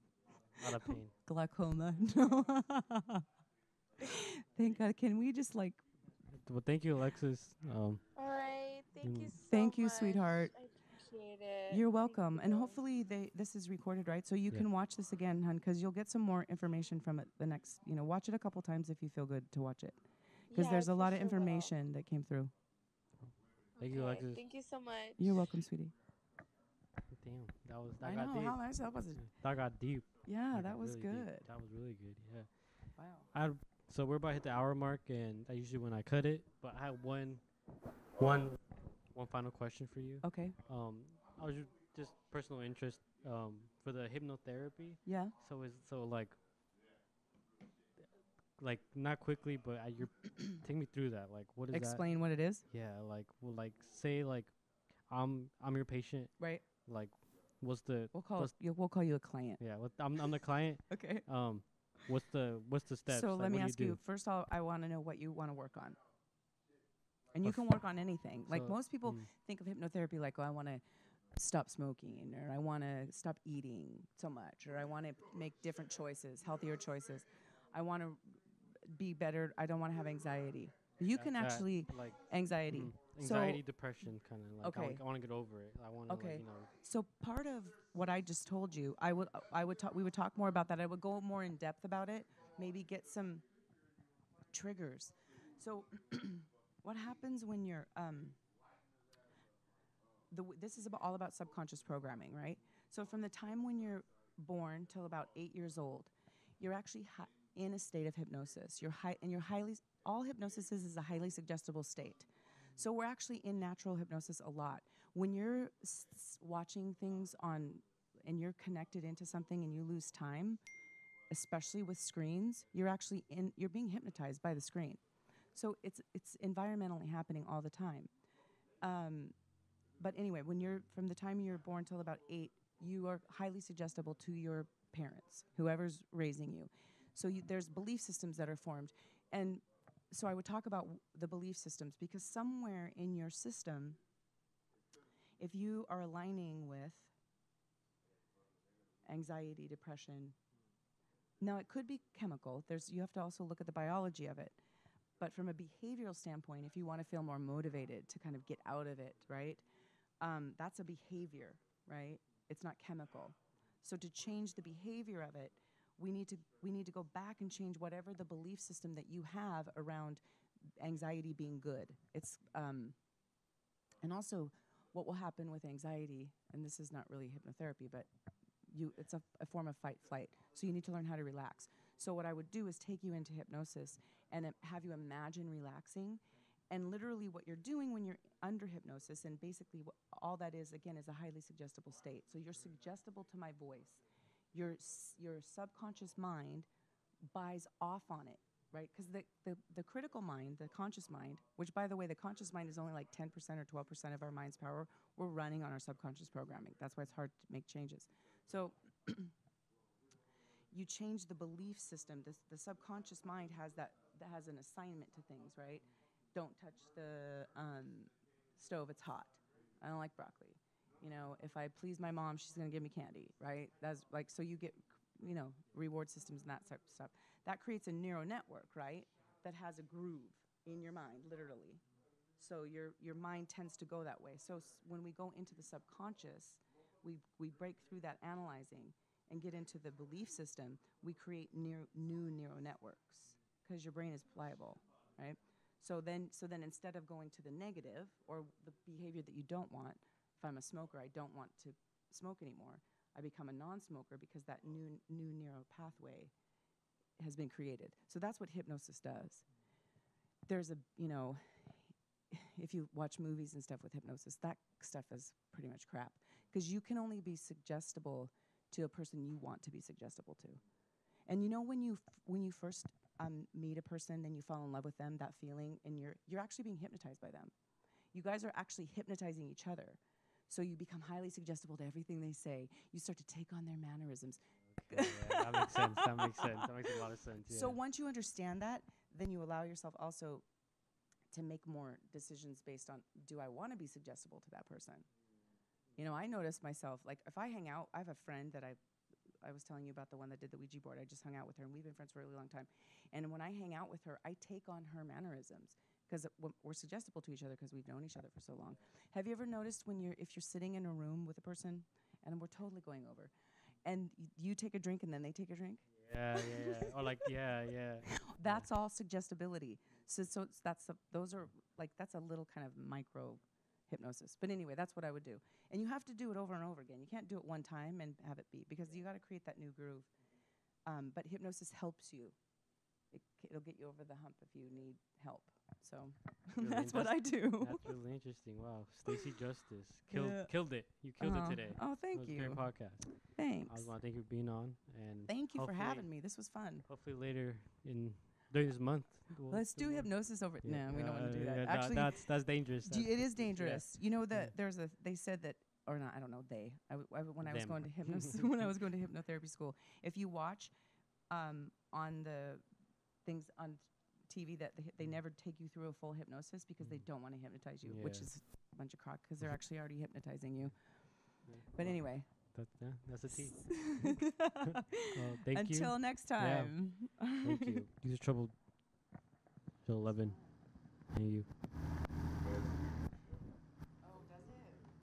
Speaker 5: A lot of pain.
Speaker 6: glaucoma. No. Thank God. Can we just like
Speaker 5: Well, thank you, Alexis.
Speaker 7: All right. Thank you so
Speaker 6: Thank you,
Speaker 7: much.
Speaker 6: sweetheart.
Speaker 7: I appreciate it.
Speaker 6: You're
Speaker 7: Thank
Speaker 6: welcome. And
Speaker 7: you.
Speaker 6: hopefully this is recorded, right? So you
Speaker 5: Yeah.
Speaker 6: can watch this again, hon, because you'll get some more information from it the next, watch it a couple times if you feel good to watch it. Because
Speaker 7: Yeah,
Speaker 6: there's
Speaker 7: I
Speaker 6: a lot
Speaker 7: for
Speaker 6: of
Speaker 7: sure will.
Speaker 6: information that came through.
Speaker 5: Thank you,
Speaker 7: Okay,
Speaker 5: Alexis.
Speaker 7: Thank you so much.
Speaker 6: You're welcome, sweetie.
Speaker 5: Damn, that
Speaker 6: I
Speaker 5: got
Speaker 6: know.
Speaker 5: deep.
Speaker 6: How nice that was.
Speaker 5: That got deep.
Speaker 6: Yeah, that was
Speaker 5: really
Speaker 6: good.
Speaker 5: Deep. That was really good. Yeah.
Speaker 6: Wow.
Speaker 5: So we're about to hit the hour mark, and that's usually when I cut it. But I have one final question for you.
Speaker 6: Okay.
Speaker 5: I was just personal interest for the hypnotherapy.
Speaker 6: Yeah.
Speaker 5: So is so like not quickly, but you're take me through that. Like, what is that?
Speaker 6: Explain what it is.
Speaker 5: Yeah, like, well, like, say, like, I'm your patient.
Speaker 6: Right.
Speaker 5: Like, what's the
Speaker 6: We'll call you a client.
Speaker 5: yeah? I'm the client.
Speaker 6: Okay.
Speaker 5: What's the steps?
Speaker 6: So
Speaker 5: like,
Speaker 6: let me
Speaker 5: what do
Speaker 6: ask
Speaker 5: you.
Speaker 6: you. First, I want to know what you want to work on. And you can work on anything. Like
Speaker 5: So,
Speaker 6: most people think of hypnotherapy like, oh, I want to stop smoking, or I want to stop eating so much, or I want to make different choices, healthier choices. I want to be better. I don't want to have anxiety. You can actually
Speaker 5: like
Speaker 6: anxiety.
Speaker 5: anxiety, depression, kind of like
Speaker 6: Okay.
Speaker 5: I want to get over it. I want to
Speaker 6: Okay.
Speaker 5: like, you know.
Speaker 6: So part of what I just told you, we would talk more about that. I would go more in depth about it. Maybe get some triggers. So what happens when you're this is all about subconscious programming, right? So from the time when you're born till about 8 years old, you're actually in a state of hypnosis. All hypnosis is a highly suggestible state. So we're actually in natural hypnosis a lot. When you're watching things and you're connected into something and you lose time, especially with screens, you're being hypnotized by the screen. So it's environmentally happening all the time. But anyway, when you're from the time you're born till about 8, you are highly suggestible to your parents, whoever's raising you. So there's belief systems that are formed. And so I would talk about the belief systems, because somewhere in your system, if you are aligning with anxiety, depression, now it could be chemical. You have to also look at the biology of it. But from a behavioral standpoint, if you want to feel more motivated to kind of get out of it, right? That's a behavior, right? It's not chemical. So to change the behavior of it, we need to go back and change whatever the belief system that you have around anxiety being good. It's and also what will happen with anxiety, and this is not really hypnotherapy, but it's a form of fight flight. So you need to learn how to relax. So what I would do is take you into hypnosis and have you imagine relaxing. And literally what you're doing when you're under hypnosis, and basically all that is, again, is a highly suggestible state. So you're suggestible to my voice. Your subconscious mind buys off on it, right? Because the critical mind, the conscious mind, which, by the way, the conscious mind is only like 10% or 12% of our mind's power, we're running on our subconscious programming. That's why it's hard to make changes. So you change the belief system. The subconscious mind that has an assignment to things, right? Don't touch the stove, it's hot. I don't like broccoli. You know, if I please my mom, she's going to give me candy, right? That's like, so you get, reward systems and that type of stuff. That creates a neural network, right? That has a groove in your mind, literally. So your mind tends to go that way. So when we go into the subconscious, we break through that analyzing and get into the belief system, we create new neural networks because your brain is pliable, right? So then instead of going to the negative or the behavior that you don't want, if I'm a smoker, I don't want to smoke anymore, I become a non-smoker because that new neural pathway has been created. So that's what hypnosis does. There's if you watch movies and stuff with hypnosis, that stuff is pretty much crap because you can only be suggestible to a person you want to be suggestible to. And when you first meet a person and you fall in love with them, that feeling, and you're actually being hypnotized by them. You guys are actually hypnotizing each other. So you become highly suggestible to everything they say. You start to take on their mannerisms.
Speaker 5: Yeah, that makes sense. That makes a lot of sense. Yeah.
Speaker 6: So once you understand that, then you allow yourself also to make more decisions based on, do I want to be suggestible to that person? I notice myself, like if I hang out, I have a friend that I was telling you about, the one that did the Ouija board. I just hung out with her, and we've been friends for a really long time. And when I hang out with her, I take on her mannerisms because we're suggestible to each other because we've known each other for so long. Have you ever noticed if you're sitting in a room with a person, and we're totally going over, and you take a drink and then they take a drink?
Speaker 5: Yeah. Or like, yeah.
Speaker 6: That's all suggestibility. So that's a little kind of micro hypnosis. But anyway, that's what I would do. And you have to do it over and over again. You can't do it one time and have it be, because you got to create that new groove. But hypnosis helps you. It'll get you over the hump if you need help. So
Speaker 5: Really,
Speaker 6: that's what I do.
Speaker 5: That's really interesting. Wow, Stacey Justice killed it. You killed it today.
Speaker 6: Oh,
Speaker 5: It
Speaker 6: thank
Speaker 5: was a
Speaker 6: you.
Speaker 5: great podcast.
Speaker 6: Thanks.
Speaker 5: I want to thank you for being on, and
Speaker 6: Thank you for
Speaker 5: hopefully-
Speaker 6: having me. This was fun.
Speaker 5: Hopefully later during this month.
Speaker 6: Let's do hypnosis over.
Speaker 5: Yeah.
Speaker 6: No, we don't want to do that.
Speaker 5: Yeah,
Speaker 6: Actually,
Speaker 5: that's dangerous.
Speaker 6: it is dangerous. You know that
Speaker 5: Yeah.
Speaker 6: they said that, or not. I don't know. When I was
Speaker 5: Them.
Speaker 6: going to when I was going to hypnotherapy school, if you watch, on the things on TV that they never take you through a full hypnosis because they don't want to hypnotize you, which
Speaker 5: Yeah.
Speaker 6: is a bunch of crock because they're actually already hypnotizing you.
Speaker 5: Yeah.
Speaker 6: But
Speaker 5: Well,
Speaker 6: anyway.
Speaker 5: that's a tea. Thank you.
Speaker 6: Until next time.
Speaker 5: Thank you. Use trouble till 11. Thank you.